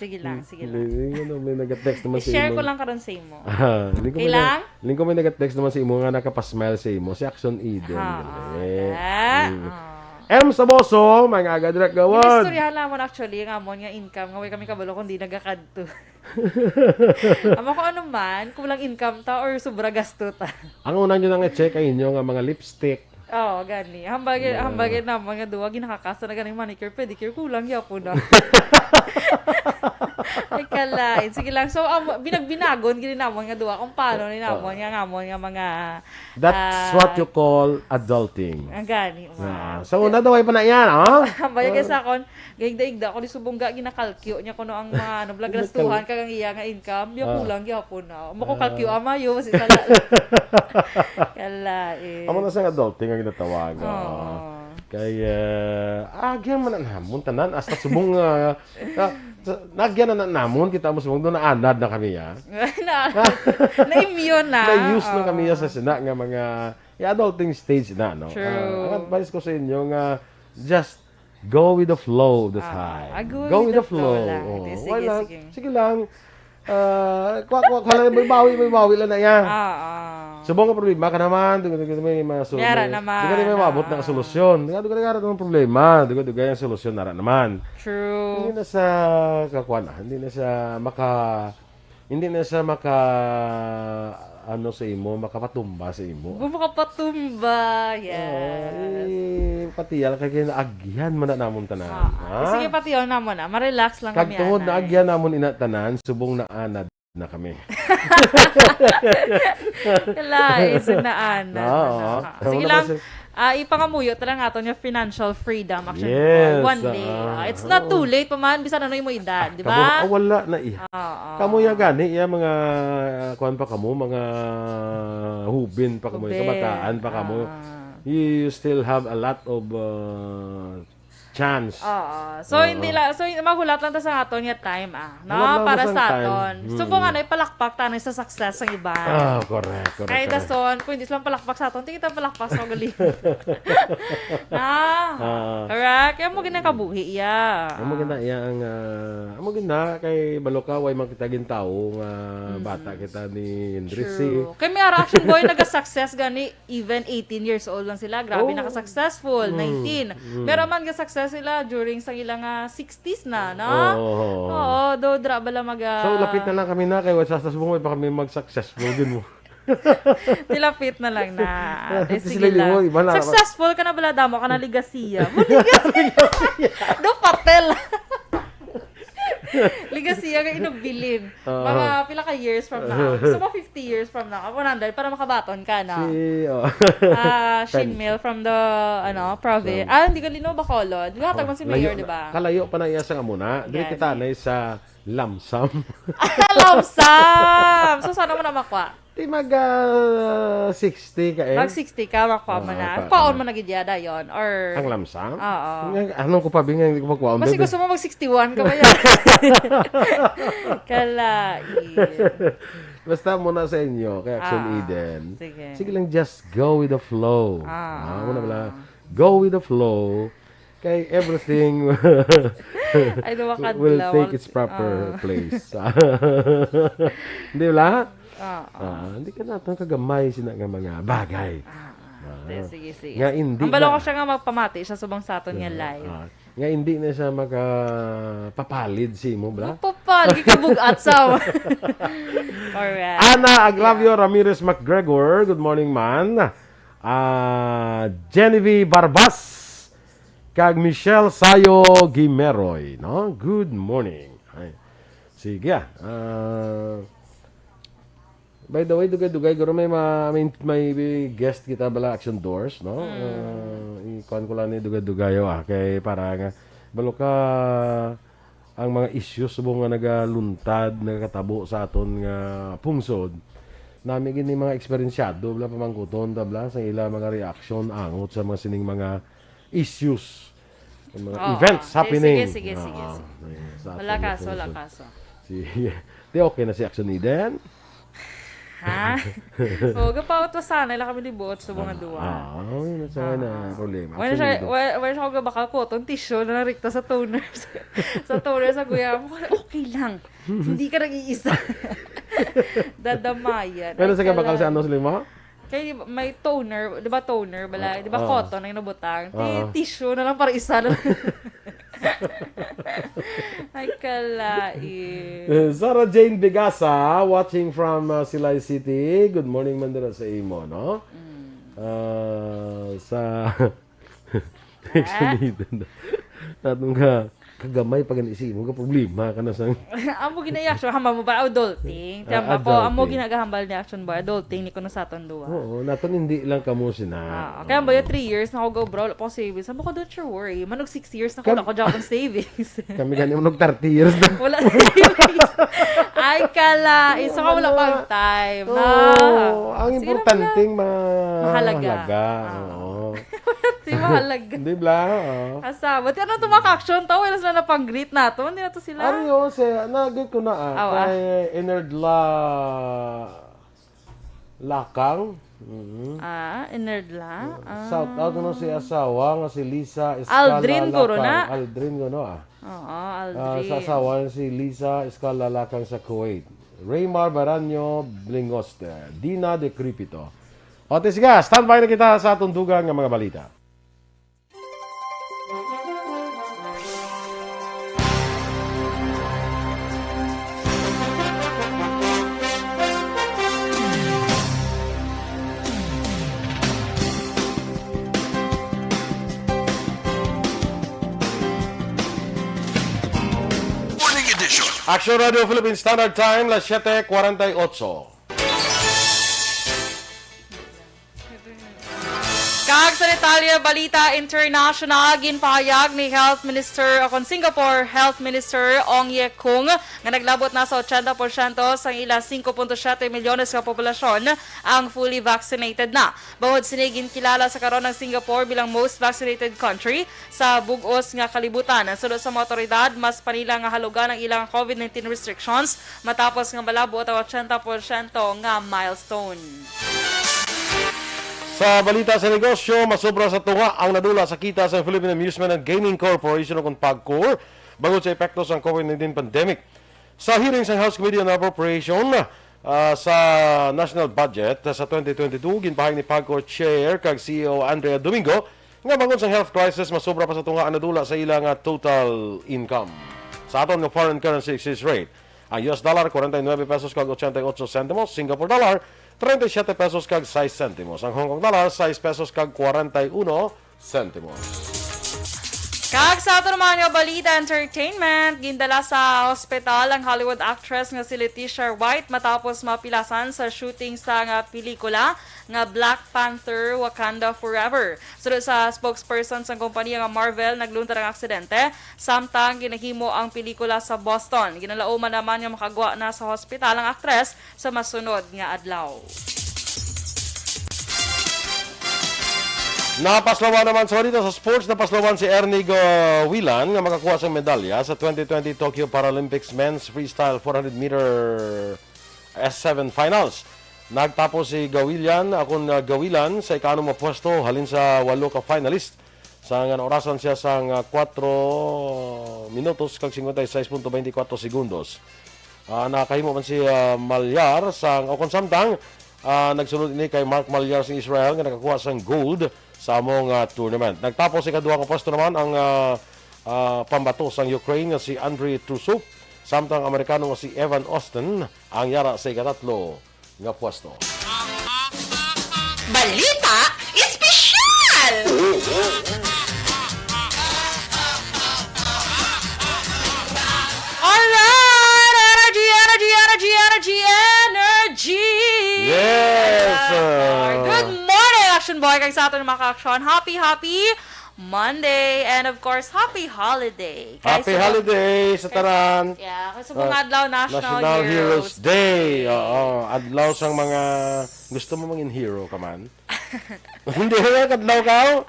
Sige lang. May nag-text naman sa imo. I-share ko lang karon sa imo. Kailang? Lingko may nag-text naman sa imo nga nakapasmile sa imo. Si Aksyon Eden. Saboso, mga aga-direct gawad. Istoryahan naman actually, nga mo nga income, nga way kami kabalo kung di nagakadto. Amo ko ano man, kulang income ta or sobra gasto ta. Ang una nyo nang i-check ay inyo nga mga lipstick. Gani. Hambagin na mga duwa, ginakakasa na ganing manicure, pedicure, kulang yapo na. Ay kalain. Sige lang. So, binagbinagon, ginamon nga duwa, kung paano ninamon nga mga... That's what you call adulting. Gani. So, una daw ay pa na yan, Hambagin kay sa akon, gaigda-igda, kung subungga, ginakalkyo niya kuno ang mga blagastuhan, kagang iya nga income, yung kulang yapo na. Mako kalkyo amayo, si sala. Kalain. Amo na sa adulting ang ginatawag. Kaya, agyan man na namon, tanan, hasta subong, nagyan na namon, kita mo subong, doon naanad na kami, Na-immune na. Na-use na kami sa sina nga mga, adulting stage na, no? True. Ang advice ko sa inyo nga, just go with the flow this time. Go with the flow. Sige lang. May bawi lang na yan. Subong ka problema ka naman, may Meron naman. may mabot na solusyon. Duga ng problema, duga yung solusyon na naman. True. Hindi na sa kakuan, hindi na sa maka ano sa imo, makapatumba sa imo. Makapatumba, yes. Patiyal kay naagyan man na namon tanan. Sige patiyon na mo na, ma-relax lang kami. Kag tungod naagyan namon ina tanan, subong naanad na kami. Isin na anad. Sige lang. Ipangamuyo talaga ato niya financial freedom actually. Yes. One day. It's not too late pa man, bisan ano yung edad, di ba? Wala na iya. Kamo ya gani iya mga kuan pa kamo, mga hubin pa kamo, kabataan pa kamo. You still have a lot of chance. So hindi lang, so magulat lang ta sa aton nga time no para sa aton. So kung ano ipalakpak ta sa success ng iba. Correct. Kahit dason, kung hindi lang palakpak sa aton, kita palakpak sa gali. Correct. Kaya mo ginakabuhi iya. Amo gina iya ang amo gina kay baloka way makitagin tawo nga bata kita ni Indrisi. Kay may action boy naga-success gani even 18 years old lang sila. Grabe naka-successful, 19. Meron man ga-success sila during sa ilang 60s na, no? Do dra bala So lapit na lang kami na kay sa subong pa kami mag-successful din mo. Tilapit na lang na. Sige lang. Successful ka na bala damo ka na ligasiya. Do patel. Ligasiya nga inubilin. Mga pila ka years from now. Gusto mo 50 years from now. 100 para makabaton ka na. Shinmil from the province. Hindi ka lino Bacolod. Gatag man si Mayor, di ba? Kalayo pa na iya sa muna. Dili kita na sa lamsam. Lamsam! So sana mo na makwa? Di mag 60 ka eh. Mag 60 ka, makwa mo na. Paon mo na gidyada yon or... Ang lamsam? Oo. Anong ko pa bingang hindi ko magkwaon? Kasi gusto mo mag 61 ka ba yan? Kalain. Basta muna sa inyo, kay Aksyon Eden. Sige lang, just go with the flow. Muna pala, go with the flow. Kay everything will take its proper place. Hindi ba? Hindi ka natin kagamay sina nga mga bagay. Sige. Nga hindi ang balo ko siya nga magpamati siya subang sa aton nga live. Nga hindi na siya magpapalid si mo, bla? Papalig ka bugat sa. Alright. Ana Agravio Ramirez McGregor, good morning man. Genevieve Barbas, kag Michelle Sayo Gimeroy, no? Good morning. Ay. Sige. By the way, dugay-dugay, guro may guest kita bala Action Doors, no? Ikuan ko lang ni dugay-dugay, kay para nga, balo ka, ang mga issues subong nga nagaluntad, nagkatabo sa aton nga pungsod, nami gini mga eksperyensyado, bala pamangkuton, tabla, sa ila mga reaction, angot sa mga sining mga issues, mga events happening. Sige. Wala kaso. Sige. Di okay na si Action Eden? Ha? Gapaot to sana. Ila kami libuot sa mga duwa. Nasaway na problema. Wala siya ko bakal ko. Itong tissue na narikta sa toner. Sa toner sa guya mo. Okay lang. Hindi ka nag-iisa. Dadamayan. Pero sa kabakal sa ano sila Kaya may toner. Di ba toner? Di ba cotton na inabutang? Tissue na lang para isa na lang. Ay, kalai. Sarah Jane Bigasa, watching from Silay City. Good morning, Mandela sa imo, no? Sa... Actually, natong ka kagamay pag isip mo ka problema ka na sang amo gina-action hamba mo ba adulting tama ko amo ginagahambal ni action ba adulting ni kuno sa aton duwa naton hindi lang kamo sina kaya ba 3 years na ako go bro po savings amo ko don't you worry manog 6 years na ko job on savings kami gani manog 30 years na wala savings ay kala isa ka wala pang time na ang importanteng mahalaga si mahalaga hindi bla asa buti ano tumak-action tao wala sila na pang-greet nato hindi na to sila ano siya nag-greet ko na kay Inerdla Lakang Inerdla shout out no si asawa nga si Lisa Escala Aldrin guro na Aldrin gono Aldrin sa asawa si Lisa Escala Lakang sa Kuwait Raymar Baranyo Blingoste Dina de Cripito sige standby na kita sa atong dugang nga mga balita. Action Radio Philippine Standard Time, las 7:48. Kag sa detalye balita international ginpahayag ni Health Minister akon Singapore Health Minister Ong Ye Kung nga naglabot na sa 80% sa ila 5.7 milyones ka populasyon ang fully vaccinated na. Bawod sinigin kilala sa karon ng Singapore bilang most vaccinated country sa bug-os nga kalibutan. Sulod sa mga otoridad, mas panila nga halugan ang ilang COVID-19 restrictions matapos nga malabot ang 80% nga milestone. Sa balita sa negosyo, masobra sa tunga ang nadula sa kita sa Philippine Amusement and Gaming Corporation o PAGCOR bago sa epekto sa COVID-19 pandemic. Sa hearing sa House Committee on Appropriation sa National Budget sa 2022, ginpahayag ni PAGCOR Chair kag CEO Andrea Domingo nga bangon sa health crisis masobra pa sa tunga ang nadula sa ilang total income. Sa aton nga foreign currency exchange rate, ang US dollar 49 pesos kag 88 centimos, Singapore dollar 37 pesos kag 6 centimos. Ang Hong Kong dollar, 6 pesos kag 41 centimos. Kag sa ato naman nga balita entertainment, gindala sa hospital ang Hollywood actress nga si Leticia White matapos mapilasan sa shooting sa nga pelikula nga Black Panther Wakanda Forever. Sulod sa spokesperson sa kompanya nga Marvel, nagluntar ang aksidente samtang ginahimo ang pelikula sa Boston. Ginalauman naman nga makagwa na sa hospital ang aktres sa masunod nga adlaw. Napaslawan naman sa balita sa sports, napaslawan si Ernie Gawilan nga makakuha sa medalya sa 2020 Tokyo Paralympics Men's Freestyle 400-meter S7 Finals. Nagtapos si Gawilan sa ikanong pwesto halin sa 8 ka finalist. Sa orasan siya sa 4 minutos kag 56.24 segundos. Nakahimo man si Malyar sa samtang nagsunod ini kay Mark Malyar sa Israel nga nakakuha sang gold sa among tournament. Nagtapos sa ikaduha nga pwesto naman ang pambato sang Ukraine nga si Andrei Trusov samtang Amerikano nga si Evan Austin ang yara sa ikatatlo nga pwesto. Balita Espesyal! Alright! Energy! Aksyon Boy, kag sa ato ng mga ka-aksyon. Happy Monday! And of course, happy holiday! Happy holiday sa taran! Yeah, kasi mga adlaw National Heroes Day! Oo, adlaw sang mga... Gusto mo maging hero ka man? Hindi na, kadlaw ka?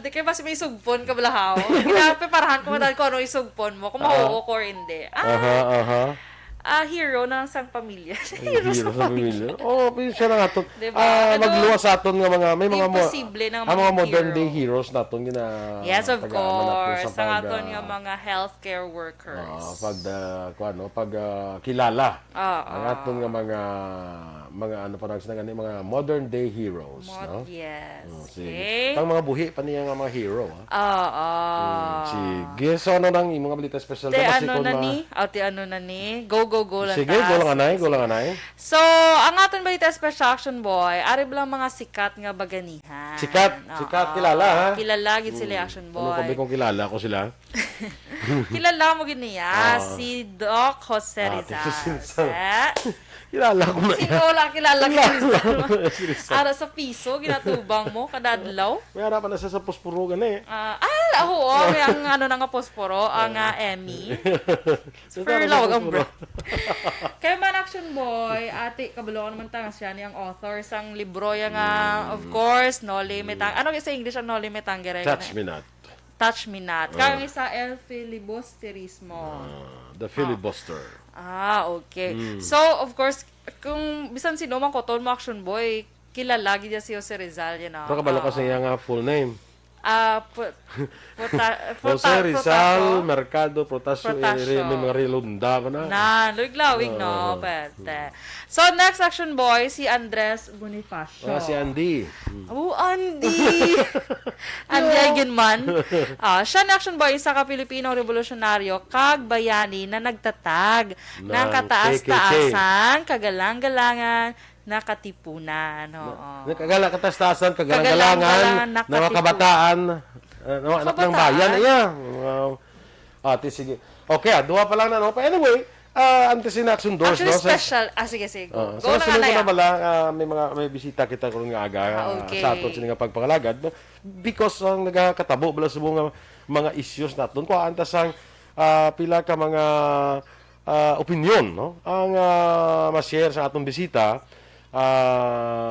Di kayo mas may sugpon ka balahaw. Pinapiparahan ko madal ko ano isugpon mo, kung mahuhuk or hindi. Hero ng sang pamilya. Hero sa pamilya. Oo, siya na nga ito. Diba? Magluwas sa aton nga mga, may mga imposible ng mga modern day heroes naton gina. Yes, of course. Sa aton nga mga healthcare workers. Pag kilala. Ang aton nga mga ano pa nagsinagani mga modern day heroes, no? Yes. Okay. Ang mga buhi pa niya nga mga hero, Sige. So ano nang imong balita special na ano na ni? Ano na ni? Go lang. Sige, go lang anay. So, ang aton balita special action boy, ari lang mga sikat nga baganihan. Sikat kilala ha. Kilala gid sila action boy. Ano kung kilala ko sila? Kilala mo gid niya si Doc Jose Rizal. Kilala ko na yan. Kilala ko. Ara sa piso, ginatubang mo, kadadlaw. May harapan na siya sa posporo gani. May ang ano na nga posporo, ang Emmy. Super lawag ang bro. Kaya man action boy, ate, kabalo ko naman tanga siya niyang author sang libro yung of course, No Limit. Ano sa English ang No Limit ang gere? Touch Me Not. Kaya isa El Filibusterismo. The Filibuster. Okay. So, of course, kung bisan sino man ko, mo action boy, kilala gid si Jose Rizal yan. Pero kabalo kasi niya nga full name. Jose Rizal, Mercado, Protasio, may mga relunda pa na. Luglawig, no? Pwede. So, next action boy, si Andres Bonifacio. Si Andy. Andy! Andy Eigenman. Siya na action boy, isa ka Pilipinong revolusyonaryo, kag bayani na nagtatag ng kataas-taasan, kagalang-galangan, nakatipunan. Katastasan, kagalang-galangan, mga kabataan, anak ng bayan. Sige. Okay, duwa pa lang na. No? Anyway, antes in action doors. Actually, special. Sige. Go na nga na may bisita kita ko nga aga sa aton sila nga pagpangalagad. Because ang nagkatabo bala sa mga issues naton. Kung antas ang pila ka mga opinion, no? Ang ma-share sa atong bisita,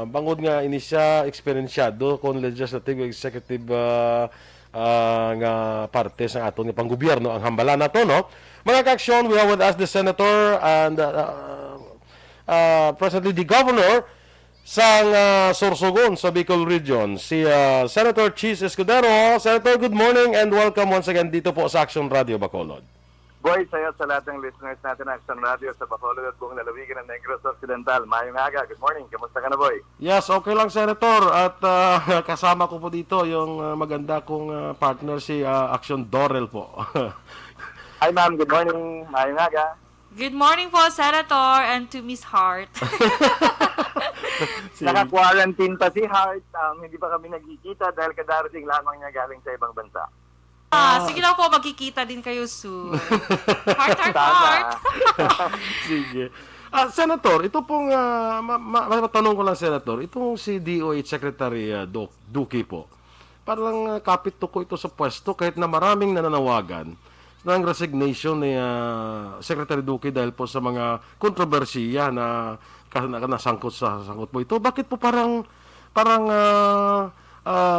bangod nga ini siya eksperyensyado kon legislative executive nga parte sa aton nga panggobyerno ang hambala nato, no? Mga ka-aksyon, we have with us the senator and presently the governor sang Sorsogon sa Bicol region, si Senator Cheese Escudero. Senator, good morning and welcome once again dito po sa Aksyon Radio Bacolod. Boy, sayo sa lahat ng listeners natin ng Aksyon Radio sa Bacolod at buong lalawigan ng Negros Occidental. Mayong aga, good morning. Kamusta ka na, boy? Yes, okay lang, Senator. At kasama ko po dito yung maganda kong partner, si Aksyon Dorel po. Hi, ma'am. Good morning. Mayong aga. Good morning po, Senator, and to Miss Hart. Naka-quarantine pa si Hart. Hindi pa kami nagkikita dahil kadarating lamang niya galing sa ibang bansa. Sige lang po, magkikita din kayo soon. Heart. Sige. Senator, ito pong, matanong ko lang, Senator, itong si DOH Secretary Duque po, parang kapit ko ito sa pwesto kahit na maraming nananawagan ng resignation ni Secretary Duque dahil po sa mga kontrobersiya na nasangkot sa sangkot po ito. Bakit po parang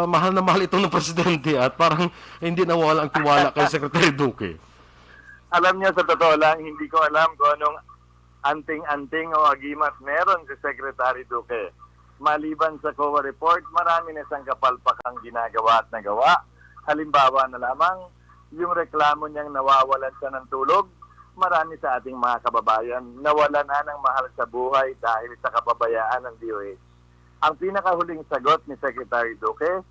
mahal na mahal ito ng presidente at parang hindi nawala ang tiwala kay Secretary Duque? Alam niyo, sa totoo lang, hindi ko alam kung anong anting-anting o agimat meron si Secretary Duque. Maliban sa COA report, marami na siyang kapalpakang ginagawa at nagawa. Halimbawa na lamang, yung reklamo niyang nawawalan siya ng tulog. Marami sa ating mga kababayan nawalan na ng mahal sa buhay dahil sa kapabayaan ng DOH. Ang pinakahuling sagot ni Secretary Duque,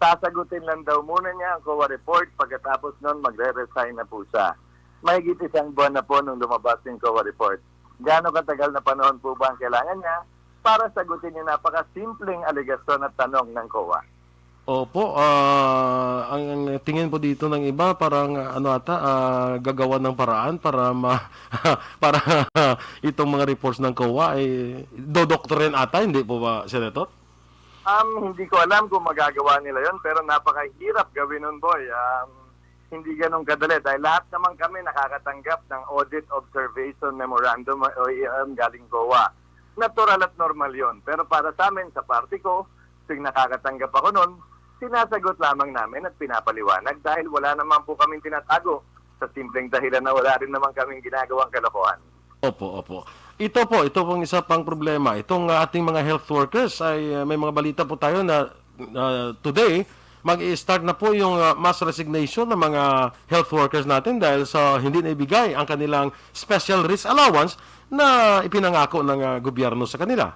sasagutin lang daw muna niya ang COA report, pagkatapos nun magre-resign na po siya. Mahigit isang buwan na po nung lumabas yung COA report. Gaano katagal na panahon po ba ang kailangan niya para sagutin yung napakasimpleng aligasyon at tanong ng COA? Opo, ang tingin po dito ng iba parang gagawa ng paraan para para itong mga reports ng COA ay dodoktorin ata, hindi po ba, Senator? Hindi ko alam kung magagawa nila yon, pero napakahirap gawin nun, boy. Hindi ganun kadali dahil lahat naman kami nakakatanggap ng Audit Observation Memorandum o OEM galing COA. Natural at normal yon. Pero para sa amin, sa party ko, tuwing nakakatanggap ako nun, sinasagot lamang namin at pinapaliwanag dahil wala naman po kaming tinatago sa simpleng dahilan na wala rin naman kaming ginagawang kalokohan. Opo. Ito pong isa pang problema. Itong ating mga health workers ay may mga balita po tayo na today mag-i-start na po yung mass resignation ng mga health workers natin dahil sa hindi naibigay ang kanilang special risk allowance na ipinangako ng gobyerno sa kanila.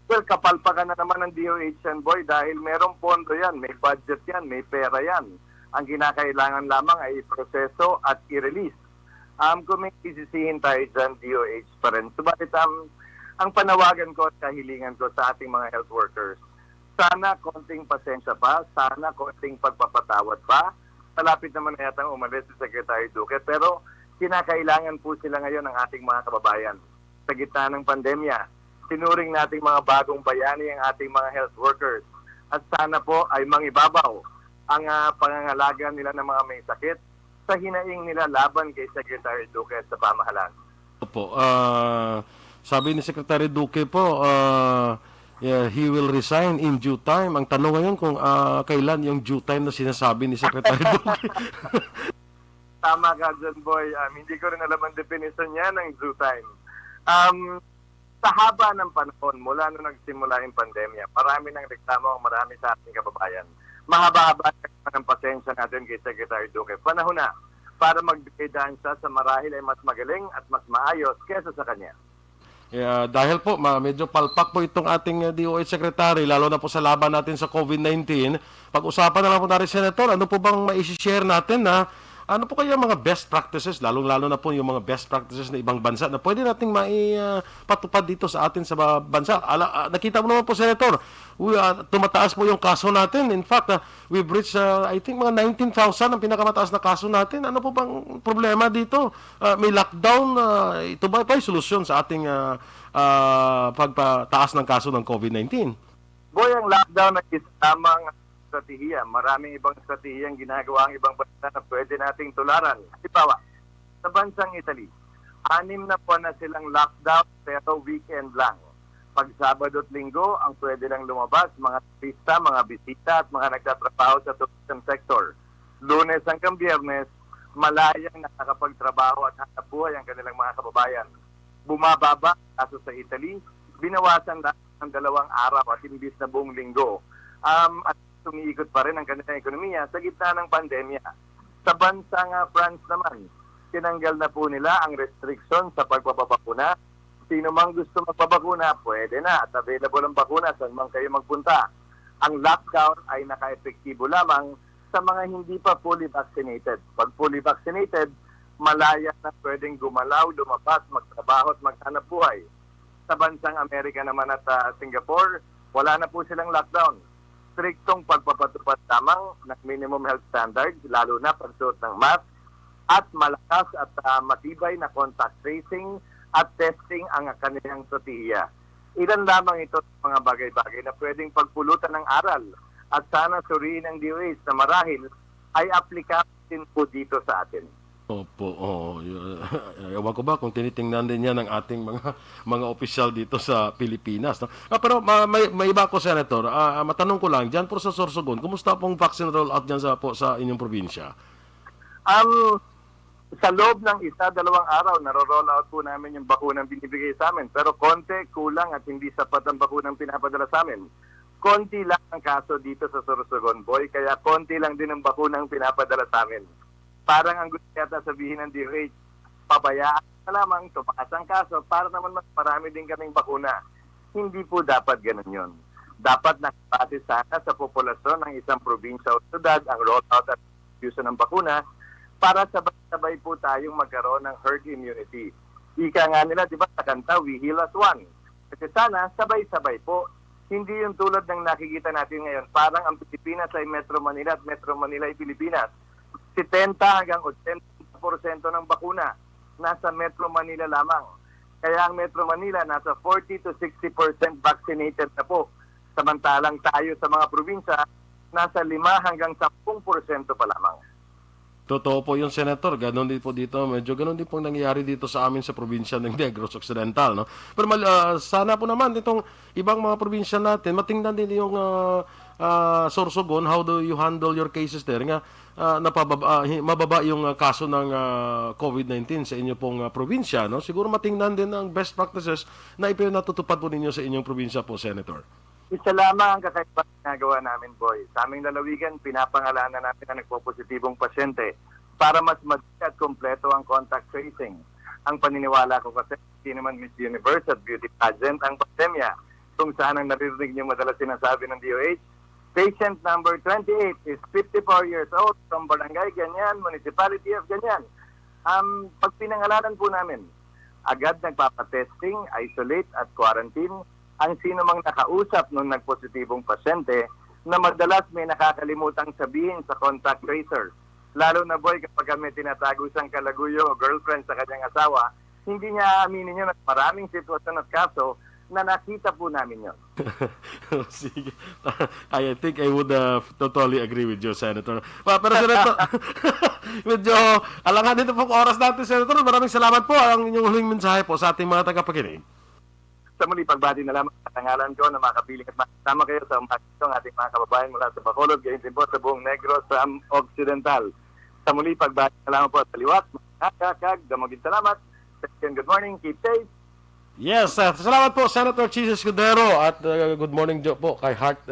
Well, kapalpakan na naman ng DOH yan, boy, dahil merong pondo yan, may budget yan, may pera yan. Ang kinakailangan lamang ay proseso at i-release. Kung may isisihin tayo dyan, DOH pa rin. Subalit, ang panawagan ko at kahilingan ko sa ating mga health workers, sana konting pasensya pa, sana konting pagpapatawad pa. Malapit naman na yatang umalis si Secretary Duque, pero kinakailangan po sila ngayon ng ating mga kababayan. Sa gitna ng pandemya, sinuring nating mga bagong bayani ang ating mga health workers. At sana po ay mangibabaw ang pangangalaga nila ng mga may sakit sa hinaing nila laban kay Secretary Duque at sa pamahalaan. Opo. Sabi ni Secretary Duque po, he will resign in due time. Ang tanong ngayon kung kailan yung due time na sinasabi ni Secretary Duque. Tama ka dyan, boy. Hindi ko rin alam ang definition niya ng due time. Sa haba ng panahon, mula nung nagsimula yung pandemya, marami ng reklamo ang marami sa ating kababayan. Mahaba-haba ng pasensya natin kay Secretary Duque. Panahon na para magbigay daan siya sa marahil ay mas magaling at mas maayos kesa sa kanya. Dahil po, medyo palpak po itong ating DOH Secretary, lalo na po sa laban natin sa COVID-19. Pag-usapan na lang po natin, Senator, ano po bang ma-share natin na ano po kaya mga best practices, lalong-lalo na po yung mga best practices na ibang bansa na pwede nating maipatupad dito sa atin sa bansa. Nakita mo naman po, Senator, tumataas po yung kaso natin. In fact, we've reached, I think, mga 19,000 ang pinakamataas na kaso natin. Ano po bang problema dito? May lockdown, ito ba yung solusyon sa ating pagpataas ng kaso ng COVID-19? Boy, ang lockdown ay tamang strategiya. Maraming ibang strategiya ang ginagawa ang ibang bansa na pwede nating tularan. Halimbawa, sa bansang Italy, 6 na buwan na silang lockdown pero weekend lang. Pag Sabado at Linggo, ang pwede lang lumabas, mga turista, mga bisita at mga nagtatrabaho sa tourism sector. Lunes hanggang Biyernes, malayang nakakapagtrabaho at hanap buhay ang kanilang mga kababayan. Bumababa, kaso sa Italy, binawasan ng 2 araw at imbis na buong linggo. At tumiikot pa rin ang kanilang ekonomiya sa gitna ng pandemya. Sa bansang France naman, tinanggal na po nila ang restriction sa pagpapabakuna. Sino mang gusto magpabakuna, pwede na at available ang bakuna saan man kayo magpunta. Ang lockdown ay naka-epektibo lamang sa mga hindi pa fully vaccinated. Pag fully vaccinated, malaya na pwedeng gumalaw, lumabas, magtrabaho at maghanap buhay. Sa bansang Amerika naman at Singapore, wala na po silang lockdown. Striktong pagpapatupad lamang ng minimum health standards, lalo na pagsuot ng mask, at malakas at matibay na contact tracing at testing ang kanilang strategiya. Ilan lamang ito sa mga bagay-bagay na pwedeng pagpulutan ng aral at sana suriin ng DOH na marahil ay aplikable po dito sa atin. Opo, ewan ko ba kung tinitingnan din yan ng ating mga opisyal dito sa Pilipinas. No? Pero may iba ko, Senator. Matanong ko lang, dyan po sa Sorsogon, kumusta pong vaccine rollout dyan sa inyong probinsya? Sa loob ng 1-2 araw, naro-roll out po namin yung bakunang binibigay sa amin. Pero konti, kulang at hindi sapat ang bakunang pinapadala sa amin. Konti lang ang kaso dito sa Sorsogon, boy, kaya konti lang din ang bakunang pinapadala sa amin. Parang ang gusto yata sabihin ng DOH, pabayaan na lamang, tumakas ang kaso, para naman mas marami din kaming bakuna. Hindi po dapat ganun yun. Dapat nakapati sana sa populasyon ng isang probinsya o syudad ang rollout at distribution ng bakuna para sabay-sabay po tayong magkaroon ng herd immunity. Ika nga nila, di ba, sa kanta, we heal as one. Kasi sana, sabay-sabay po. Hindi yung tulad ng nakikita natin ngayon. Parang ang Pilipinas ay Metro Manila at Metro Manila ay Pilipinas. 70 hanggang 80% ng bakuna nasa Metro Manila lamang. Kaya ang Metro Manila nasa 40 to 60% vaccinated na po. Samantalang tayo sa mga probinsya, nasa 5 hanggang 10% pa lamang. Totoo po yung Senator, ganon din po dito, medyo ganon din pong nangyayari dito sa amin sa probinsya ng Negros Occidental, no? Pero sana po naman itong ibang mga probinsya natin, matingnan din yung Sorsogon, how do you handle your cases there? Nga, mababa yung kaso ng COVID-19 sa inyo pong probinsya, no? Siguro matingnan din ang best practices na ipinatutupad po ninyo sa inyong probinsya po, Senator. Isa lamang ang kakaiba na ginagawa namin, Boy. Sa aming lalawigan, pinapangalanan natin ang nagpo-positibong pasyente para mas madali at kompleto ang contact tracing. Ang paniniwala ko kasi, hindi naman Miss Universe at beauty pageant ang pandemya, kung saan ang naririnig niyo madalas sinasabi ng DOH, patient number 28 is 54 years old from barangay ganyan, municipality of ganyan. Pag pinangalanan po namin, agad nagpapatesting, isolate at quarantine ang sino mang nakausap nung nagpositibong pasyente na madalas may nakakalimutang sabihin sa contact tracer. Lalo na, Boy, kapag may tinatago siyang kalaguyo o girlfriend sa kanyang asawa, hindi niya aaminin yun at maraming sitwasyon at kaso na nakita po namin yun. Sige. I think I would totally agree with you, Senator. Pero Senator, medyo alangan dito po oras natin, Senator. Maraming salamat po ang inyong huling mensahe po sa ating mga tagapakinig. Sa muli, pagbati na lamang sa tangalan ko na makapiling at makasama kayo sa ang ating mga kababayan mula sa Bacolod, gayon din po sa buong Negros Occidental. Sa muli, pagbati na lamang po sa liwat, makakag, damagin salamat. Good morning, keep safe. Yes, salamat po, Senator Cheese Escudero, at good morning po kay Heart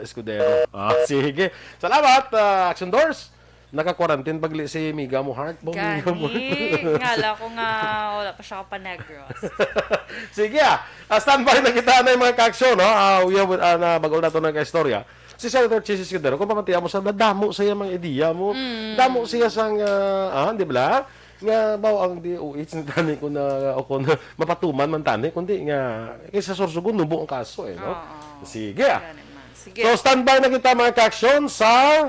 Escudero. Sige, salamat, Aksyon Doors. Naka-quarantine bagli si Miga mo, Heart. Gani, ngala ko nga wala pa siya kapanegros. Sige, standby na kita na yung mga ka-aksyon, no? Na bago na ito ng ka-istorya. Si Senator Cheese Escudero, kung pamantiya mo sa damo sa mga ideya mo, damo siya sang, di ba? Nga baw ang DOH na tani ko na ako na mapatuman man tani kundi nga kaysa Sorsogon nubo ang kaso no. Sige. So standby na kita mga ka-aksyon sa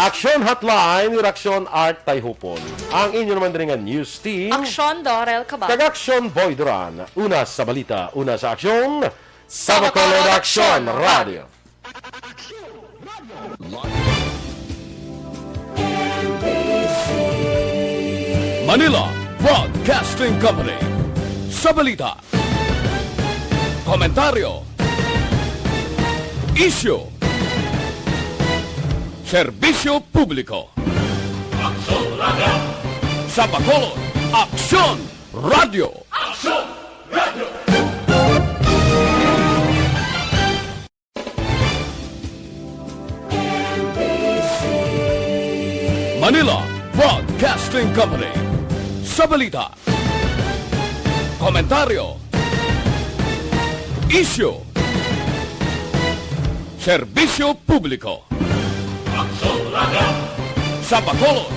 Aksyon Hotline ni Aksyon Art Tayhupon. Ang inyo naman din nga news team. Aksyon Dorel Cabatu. Kag-Aksyon Boy Duran. Una sa balita, una sa aksyon, sa Bacolod Aksyon Radio. Manila Broadcasting Company. Sa balita, komentaryo, issue, serbisyo publiko. Aksyon Radio. Sa Bacolod, Aksyon Radio. Aksyon Radio. Manila Broadcasting Company. Sa balita, komentaryo, issue, serbisyo publiko. Aksyon Radio. Sa Bacolod,